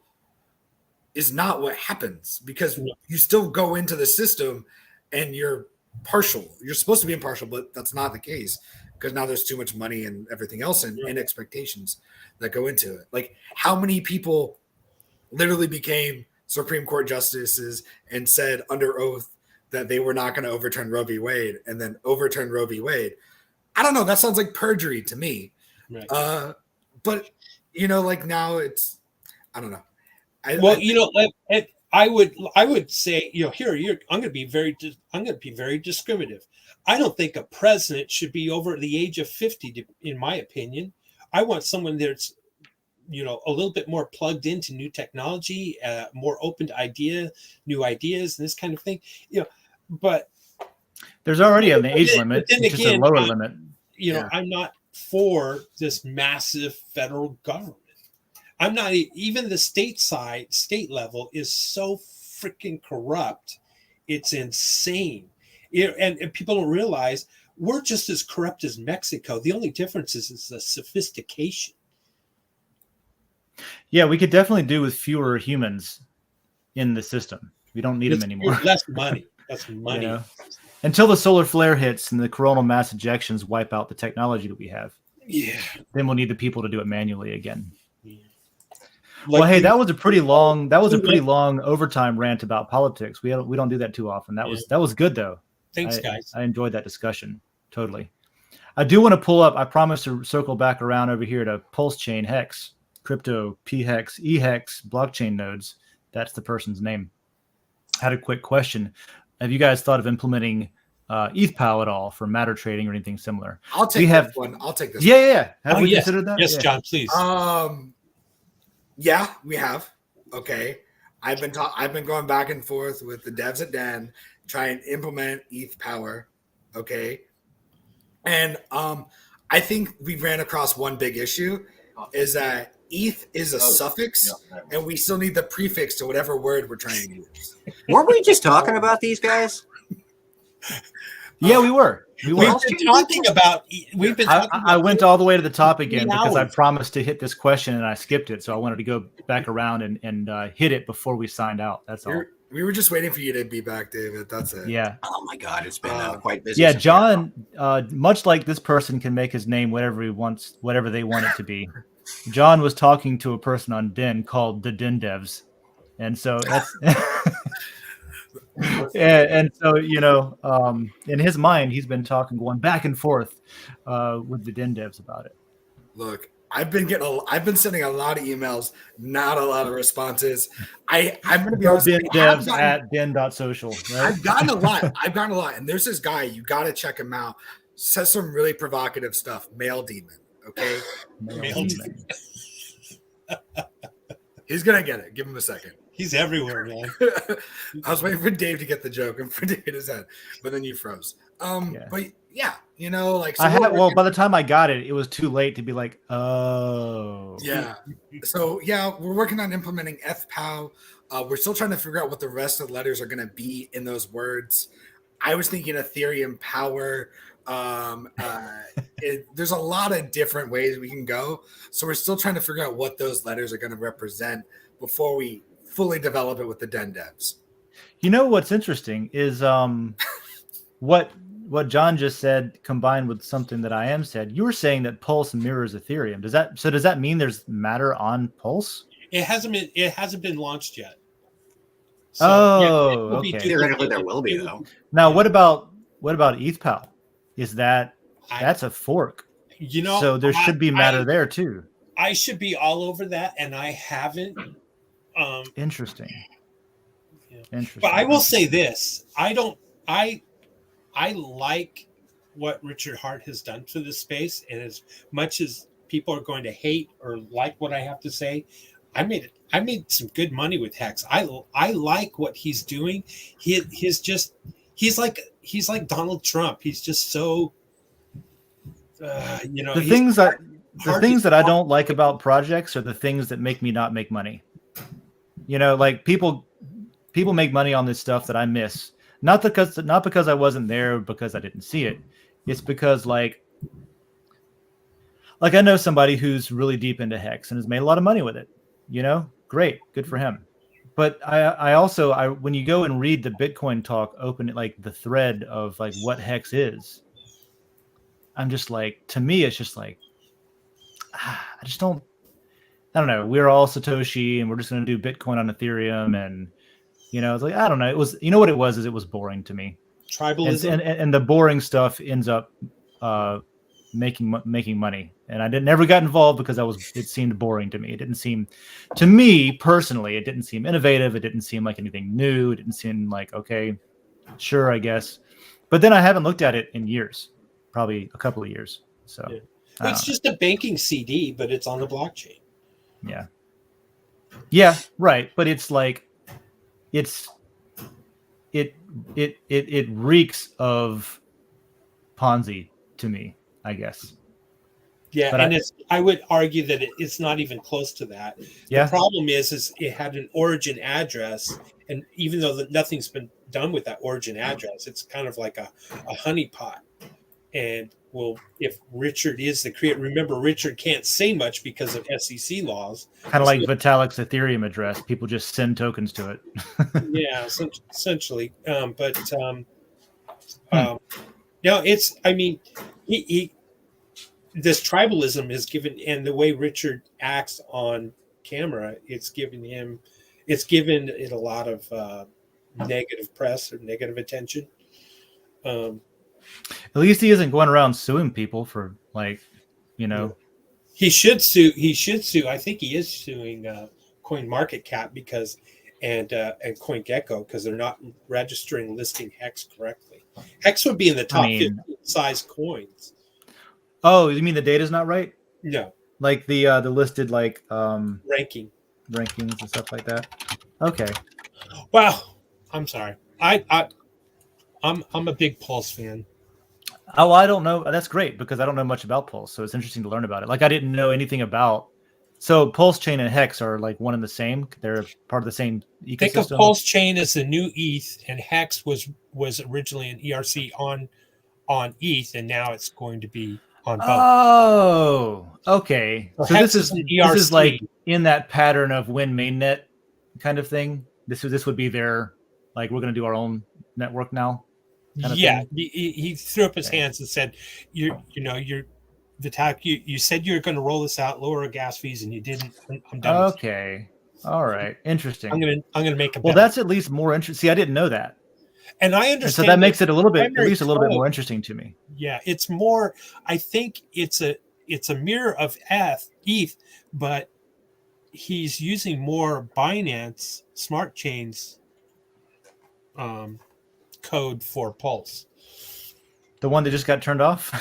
is not what happens, because you still go into the system and you're partial. You're supposed to be impartial, but that's not the case, because now there's too much money and everything else and expectations that go into it. Like how many people literally became Supreme Court justices and said under oath that they were not going to overturn Roe v. Wade and then overturn Roe v. Wade? I don't know. That sounds like perjury to me. Right. But like now it's, I don't know. I would say, here I'm going to be very discriminative. I don't think a president should be over the age of 50, in my opinion. I want someone that's, a little bit more plugged into new technology, more open to new ideas and this kind of thing. But there's already an age limit. It's just a lower limit. I'm not for this massive federal government. I'm not even the state level is so freaking corrupt. It's insane. And people don't realize we're just as corrupt as Mexico. The only difference is the sophistication. Yeah, we could definitely do with fewer humans in the system. We don't need them anymore. Less money. That's money. Until the solar flare hits and the coronal mass ejections wipe out the technology that we have. Yeah. Then we'll need the people to do it manually again. Yeah. Well, hey, that was a pretty long overtime rant about politics. We don't do that too often. That was good though. Thanks, guys. I enjoyed that discussion. Totally. I do want to pull up. I promised to circle back around over here to Pulse Chain Hex, crypto P Hex, E Hex blockchain nodes. That's the person's name. I had a quick question. Have you guys thought of implementing ETH-POW at all for matter trading or anything similar? I'll take this one. Yeah. Have we considered that? Yes, John, please. Yeah, we have. Okay. I've been going back and forth with the devs at Den, trying to implement ETH-POW. Okay. And I think we ran across one big issue is that ETH is a suffix, and we still need the prefix to whatever word we're trying to use. Weren't we just talking about these guys? Yeah, we were. We've been talking about. I went all the way to the top again because I promised to hit this question and I skipped it, so I wanted to go back around and hit it before we signed out. That's all. We were just waiting for you to be back, David. That's it. Yeah. Oh my God, it's been quite busy. Yeah, John. Much like this person can make his name whatever he wants, whatever they want it to be. John was talking to a person on Den called the Den Devs, and so that's and so in his mind he's been going back and forth with the Den Devs about it. Look, I've been sending a lot of emails, not a lot of responses. I'm going to be honest. Den Devs at Den.Social. Right? I've gotten a lot, and there's this guy, you got to check him out. Says some really provocative stuff. Male demon. Okay. He's gonna get it. Give him a second. He's everywhere, man. I was waiting for Dave to get the joke and for Dave to his head, but then you froze. But yeah, so by the time I got it, it was too late to be like, oh. Yeah. So yeah, we're working on implementing ETH-POW. We're still trying to figure out what the rest of the letters are gonna be in those words. I was thinking Ethereum power. There's a lot of different ways we can go, so we're still trying to figure out what those letters are going to represent before we fully develop it with the Den Devs. What's interesting is what what John just said combined with something that I am said, you were saying that Pulse mirrors Ethereum. Does that mean there's matter on Pulse? It hasn't been launched yet. So, okay. Theoretically, there will be though. Now, what about ETHPAL? Is that's a fork? So there should be matter there too. I should be all over that, and I haven't. Interesting. Yeah. Interesting. But I will say this: I like what Richard Hart has done to this space, and as much as people are going to hate or like what I have to say, I made some good money with Hex. I like what he's doing. He's like Donald Trump. He's just so the things that I don't like about projects are the things that make me not make money. Like people make money on this stuff that I miss. Not because I wasn't there, because I didn't see it. It's because like I know somebody who's really deep into Hex and has made a lot of money with it. Great, good for him. But I also when you go and read the Bitcoin talk, open it like the thread of like what Hex is, I'm just like, to me, it's just like, I don't know. We're all Satoshi and we're just going to do Bitcoin on Ethereum. And, it's like, I don't know. It was, what it was, is it was boring to me. Tribalism. And the boring stuff ends up making money. And I never got involved because it seemed boring to me. It didn't seem, to me personally, it didn't seem innovative. It didn't seem like anything new. It didn't seem like, okay, sure, I guess. But then I haven't looked at it in years, probably a couple of years. So yeah. It's just a banking CD, but it's on the blockchain. Yeah, right. But it's like, it reeks of Ponzi to me, I guess. Yeah, but I would argue that it's not even close to that. Yeah. The problem is it had an origin address, and even though nothing's been done with that origin address, it's kind of like a honeypot. And if Richard is the creator, remember Richard can't say much because of SEC laws. Kind of like Vitalik's Ethereum address, people just send tokens to it. Yeah, essentially. No, it's. I mean, he this tribalism is given, and the way Richard acts on camera, it's given it a lot of negative press or negative attention. At least he isn't going around suing people for He should sue. I think he is suing CoinMarketCap and CoinGecko because they're not listing Hex correctly. Hex would be in the top 15 size coins. Oh, you mean the data's not right? No. Like the listed rankings and stuff like that. Okay. Well, I'm sorry. I'm a big Pulse fan. Oh, I don't know. That's great because I don't know much about Pulse, so it's interesting to learn about it. Like I didn't know anything about. So Pulse Chain and Hex are like one and the same. They're part of the same ecosystem. Think of Pulse Chain as the new ETH, and Hex was originally an ERC on ETH, and now it's going to be on both. Oh, okay. So Hex this is like in that pattern of when mainnet kind of thing. This would be their like we're going to do our own network now. Yeah, he threw up his hands and said, "You're Vitalik. You said you were going to roll this out, lower gas fees, and you didn't. I'm done." Okay, all right, interesting. I'm gonna make a. Well, that's at least more interesting. See, I didn't know that, and I understand. And so that makes it a little bit more interesting to me. Yeah, it's more. I think it's a mirror of ETH, but he's using more Binance Smart Chains. Code for Pulse, the one that just got turned off.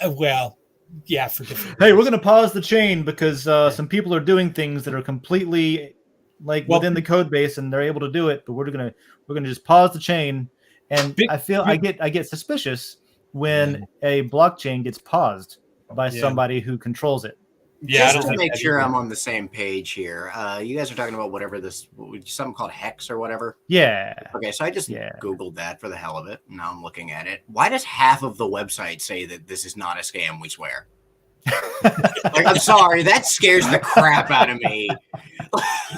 Well, yeah, for different. Hey, we're going to pause the chain because some people are doing things that are completely within the code base, and they're able to do it. But we're gonna just pause the chain, and I get suspicious when a blockchain gets paused by somebody who controls it. Yeah, just to make sure I'm on the same page here. You guys are talking about something called Hex or whatever. Yeah. Okay, so I just Googled that for the hell of it. Now I'm looking at it. Why does half of the website say that this is not a scam? We swear. I'm sorry, that scares the crap out of me.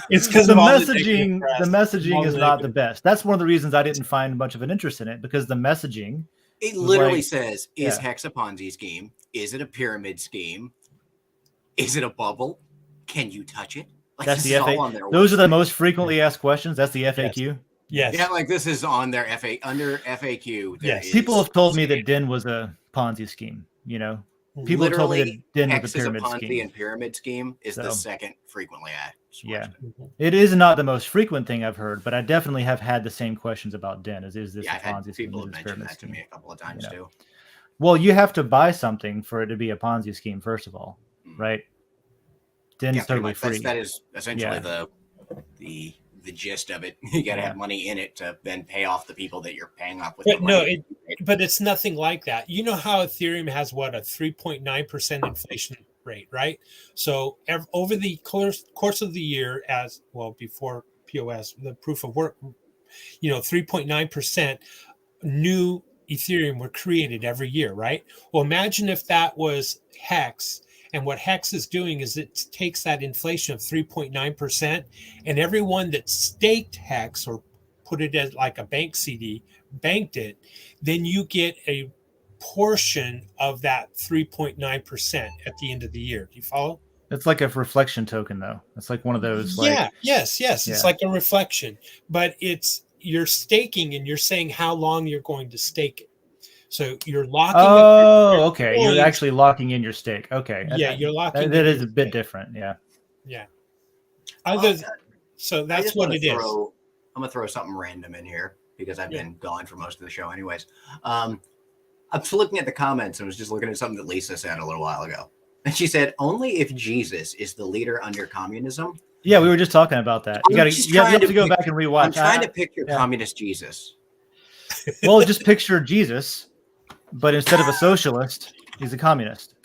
It's because the messaging is not the best. That's one of the reasons I didn't find much of an interest in it, because the messaging It literally like, says, is Hex a Ponzi scheme? Is it a pyramid scheme? Is it a bubble? Can you touch it? Like, that's this the is all FAQ. on their Those website. are the most frequently asked questions. That's the FAQ. Yes. Yeah, like this is on their under FAQ. Yes. People have told me that Den was a Ponzi scheme. You know, people have told me literally that Den was Hex a is a pyramid Ponzi scheme. and pyramid scheme is the second frequently asked. Yeah, it is not the most frequent thing I've heard, but I definitely have had the same questions about Den. Is this a Ponzi scheme? People have mentioned that to me a couple of times too. Well, you have to buy something for it to be a Ponzi scheme, first of all, right? Den's totally free. That is essentially the gist of it. You got to have money in it to then pay off the people that you're paying off with. But no, but it's nothing like that. You know how Ethereum has what, a 3.9% inflation rate, right? So over the course of the year, as well before POS, the proof of work, 3.9% new Ethereum were created every year, right? Well, imagine if that was Hex. And what Hex is doing is it takes that inflation of 3.9%, and everyone that staked Hex or put it as like a bank CD, banked it, then you get a portion of that 3.9% at the end of the year. Do you follow? It's like a reflection token, though. It's like one of those. Yes. It's like a reflection, but you're staking, and you're saying how long you're going to stake it. So you're locking. Oh, okay. You're actually locking in your stake. Okay. Yeah, you're locking. That is a bit different. Yeah. Yeah. So that's what it is. I'm gonna throw something random in here because I've been gone for most of the show, anyways. I'm just looking at the comments and was just looking at something that Lisa said a little while ago, and she said, "Only if Jesus is the leader under communism." Yeah, we were just talking about that. You have to go back and rewatch. I'm trying to picture communist Jesus. Well, just picture Jesus. But instead of a socialist, he's a communist.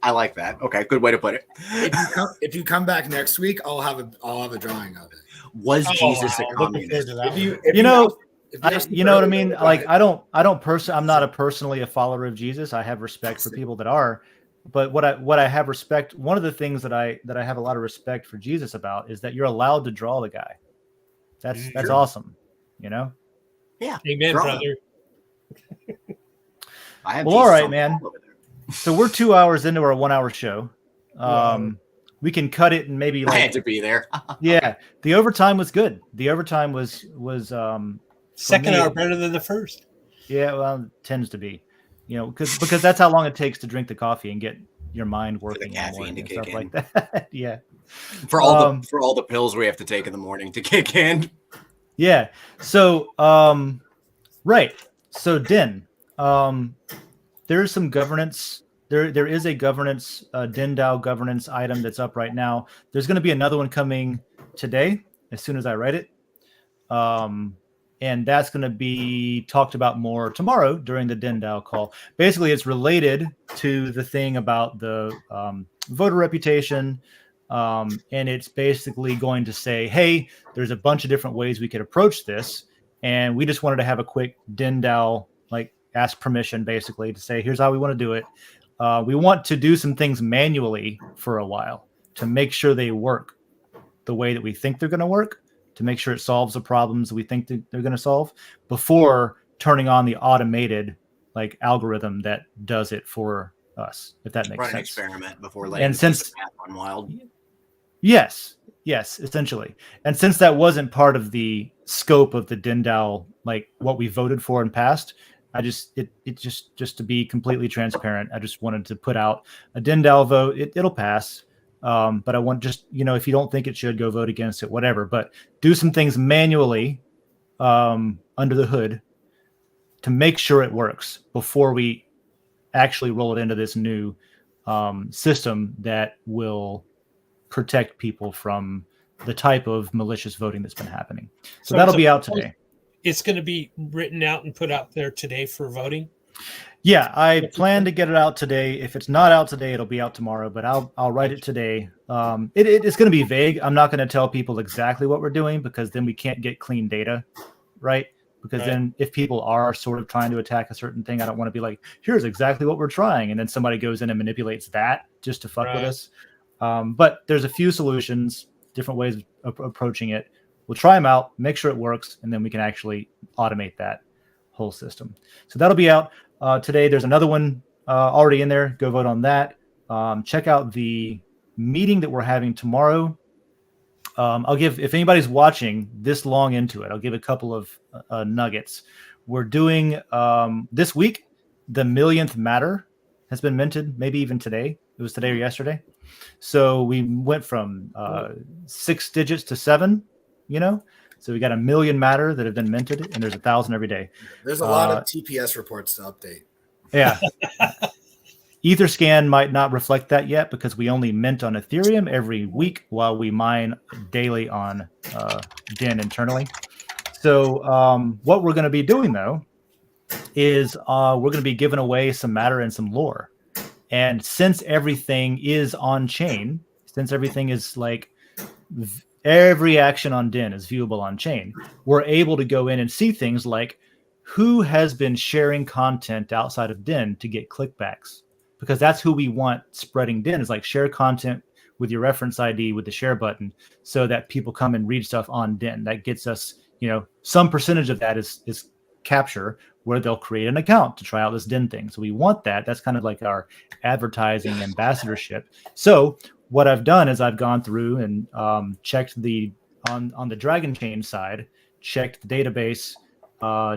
I like that. Okay, good way to put it. If you come back next week, I'll have a drawing of it. Was Jesus a communist? You know what I mean? Like I'm not personally a follower of Jesus. I have respect for people that are, but what I have respect. One of the things that I have a lot of respect for Jesus about is that you're allowed to draw the guy. That's awesome. You know? Yeah. Amen, brother. All right, man. So we're 2 hours into our 1 hour show. We can cut it and maybe I had to be there. Yeah, the overtime was good. The overtime was second hour better than the first. Yeah, well, it tends to be, because that's how long it takes to drink the coffee and get your mind working and stuff like that. Yeah, for all the pills we have to take in the morning to kick in. Yeah. So right. So Den, there's some governance. There is a governance Den.DAO governance item that's up right now. There's going to be another one coming today as soon as I write it, and that's going to be talked about more tomorrow during the Den.DAO call. Basically, it's related to the thing about the voter reputation, and it's basically going to say, hey, there's a bunch of different ways we could approach this. And we just wanted to have a quick Den.DAO, ask permission, basically, to say, here's how we want to do it. We want to do some things manually for a while to make sure they work the way that we think they're going to work, to make sure it solves the problems we think they're going to solve before turning on the automated algorithm that does it for us, if that makes sense. Run an experiment before letting the path run wild. Yes, essentially. And since that wasn't part of the scope of the Den.DAO, what we voted for and passed, just to be completely transparent, I just wanted to put out a Den.DAO vote. It'll pass. But I want if you don't think it should, go vote against it, whatever. But do some things manually under the hood to make sure it works before we actually roll it into this new system that will protect people from the type of malicious voting that's been happening. So that'll be out today. It's going to be written out and put out there today for voting. Yeah, I plan to get it out today. If it's not out today, it'll be out tomorrow, but I'll write it today. It's going to be vague. I'm not going to tell people exactly what we're doing because then we can't get clean data, right? Because then if people are sort of trying to attack a certain thing, I don't want to be like, here's exactly what we're trying. And then somebody goes in and manipulates that just to fuck with us. But there's a few solutions, different ways of approaching it. We'll try them out, make sure it works, and then we can actually automate that. whole system. So that'll be out today. There's another one already in there. Go vote on that. Check out the meeting that we're having tomorrow. I'll give, if anybody's watching this long into it, I'll give a couple of nuggets. We're doing this week, the millionth matter has been minted, maybe even today. It was today or yesterday. So we went from 6 digits to 7, So we got 1 million matter that have been minted, and there's 1,000 every day. There's a lot of TPS reports to update. Yeah. Etherscan might not reflect that yet because we only mint on Ethereum every week while we mine daily on Den internally. So what we're going to be doing, though, is we're going to be giving away some matter and some lore. And since everything is on chain, since everything is like every action on Den is viewable on chain, we're able to go in and see things like who has been sharing content outside of Den to get clickbacks. Because that's who we want spreading Den, is like share content with your reference ID with the share button so that people come and read stuff on Den. That gets us, some percentage of that is capture where they'll create an account to try out this Den thing. So we want that. That's kind of like our advertising ambassadorship. So what I've done is I've gone through and checked on the Dragon Chain side, checked the database,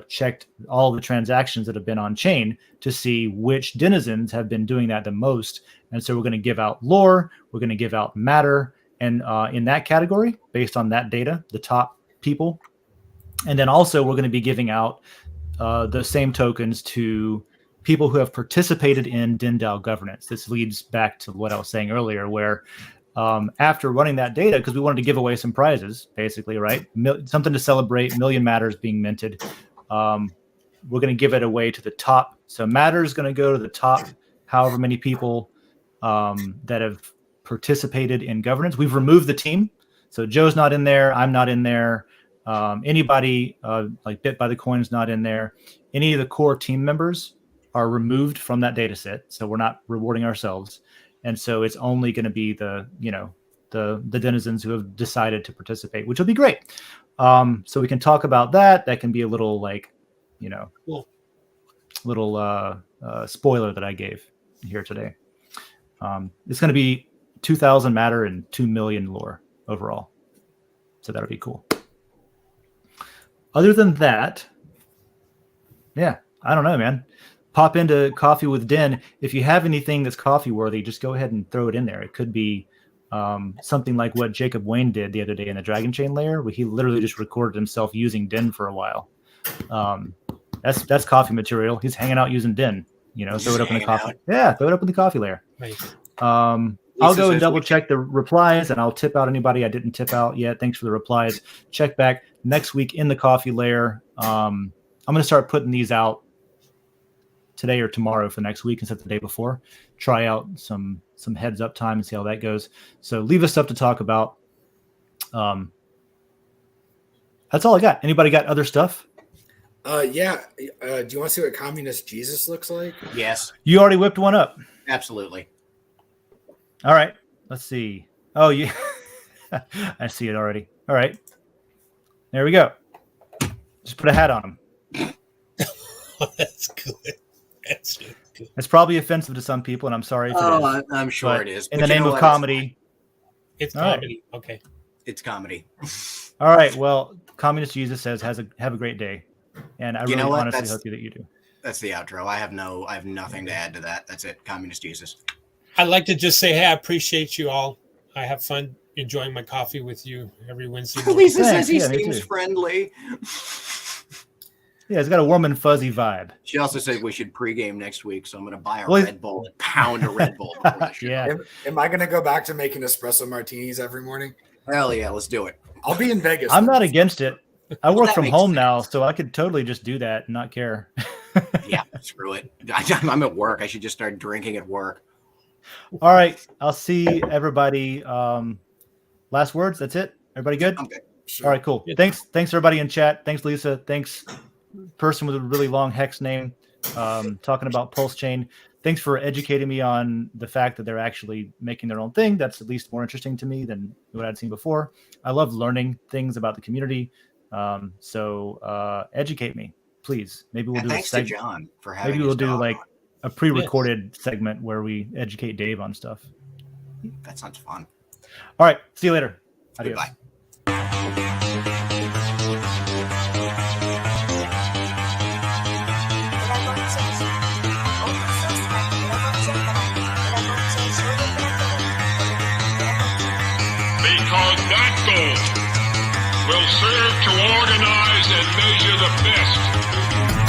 checked all the transactions that have been on chain to see which denizens have been doing that the most. And so we're going to give out lore, we're going to give out matter, and in that category, based on that data, the top people. And then also we're going to be giving out the same tokens to people who have participated in DenDAO governance. This leads back to what I was saying earlier, where after running that data, because we wanted to give away some prizes, basically, right? Something to celebrate, million matters being minted. We're going to give it away to the top. So matter is going to go to the top, however many people that have participated in governance. We've removed the team. So Joe's not in there. I'm not in there. Anybody like Bit by the Coin is not in there. Any of the core team members are removed from that data set. So we're not rewarding ourselves. And so it's only going to be the denizens who have decided to participate, which will be great. So we can talk about that. That can be a little cool. Little spoiler that I gave here today. It's going to be 2,000 matter and 2 million lore overall. So that'll be cool. Other than that, yeah, I don't know, man. Pop into Coffee with Den. If you have anything that's coffee worthy, just go ahead and throw it in there. It could be something like what Jacob Wayne did the other day in the Dragon Chain layer, where he literally just recorded himself using Den for a while. That's coffee material. He's hanging out using Den. Throw it up in the coffee. Yeah, throw it up in the coffee layer. Nice. I'll go and double check the replies, and I'll tip out anybody I didn't tip out yet. Thanks for the replies. Check back next week in the coffee layer. I'm going to start putting these out today or tomorrow for next week instead of the day before. Try out some heads up time and see how that goes. So leave us stuff to talk about. That's all I got. Anybody got other stuff? Yeah. Do you want to see what Communist Jesus looks like? Yes. You already whipped one up. Absolutely. All right. Let's see. Oh, yeah. I see it already. All right. There we go. Just put a hat on him. That's good. That's good. It's probably offensive to some people, and I'm sorry if it is. I'm sure but it is. In the name of comedy. It's comedy. Right. Okay. It's comedy. All right. Well, Communist Jesus says, have a great day. And I really honestly hope that you do. That's the outro. I have nothing to add to that. That's it. Communist Jesus. I'd like to just say, hey, I appreciate you all. I have fun enjoying my coffee with you every Wednesday morning. Lisa says he seems friendly. Yeah, it's got a warm and fuzzy vibe. She also said we should pregame next week, so I'm going to buy a Red Bull and pound a Red Bull. Yeah. Am I going to go back to making espresso martinis every morning? Hell yeah, let's do it. I'll be in Vegas. I'm not against it. I work from home now, so I could totally just do that and not care. Yeah, screw it. I'm at work. I should just start drinking at work. All right. I'll see everybody. Last words. That's it. Everybody good? I'm good. Sure. All right, cool. Yeah. Thanks everybody in chat. Thanks, Lisa. Thanks, person with a really long hex name, talking about Pulse Chain. Thanks for educating me on the fact that they're actually making their own thing. That's at least more interesting to me than what I'd seen before. I love learning things about the community. So educate me. please. Maybe we'll do thanks to John for having. Maybe we'll do like a pre-recorded segment where we educate Dave on stuff. That sounds fun. All right. See you later. Adios. Goodbye. Because that goal will serve to organize and measure the best.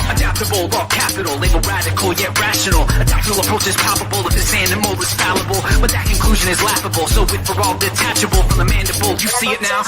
Adaptable, all capital, label radical yet rational. A tactical approach is palpable if this animal is fallible. But that conclusion is laughable, so with for all detachable from the mandible. You see it now?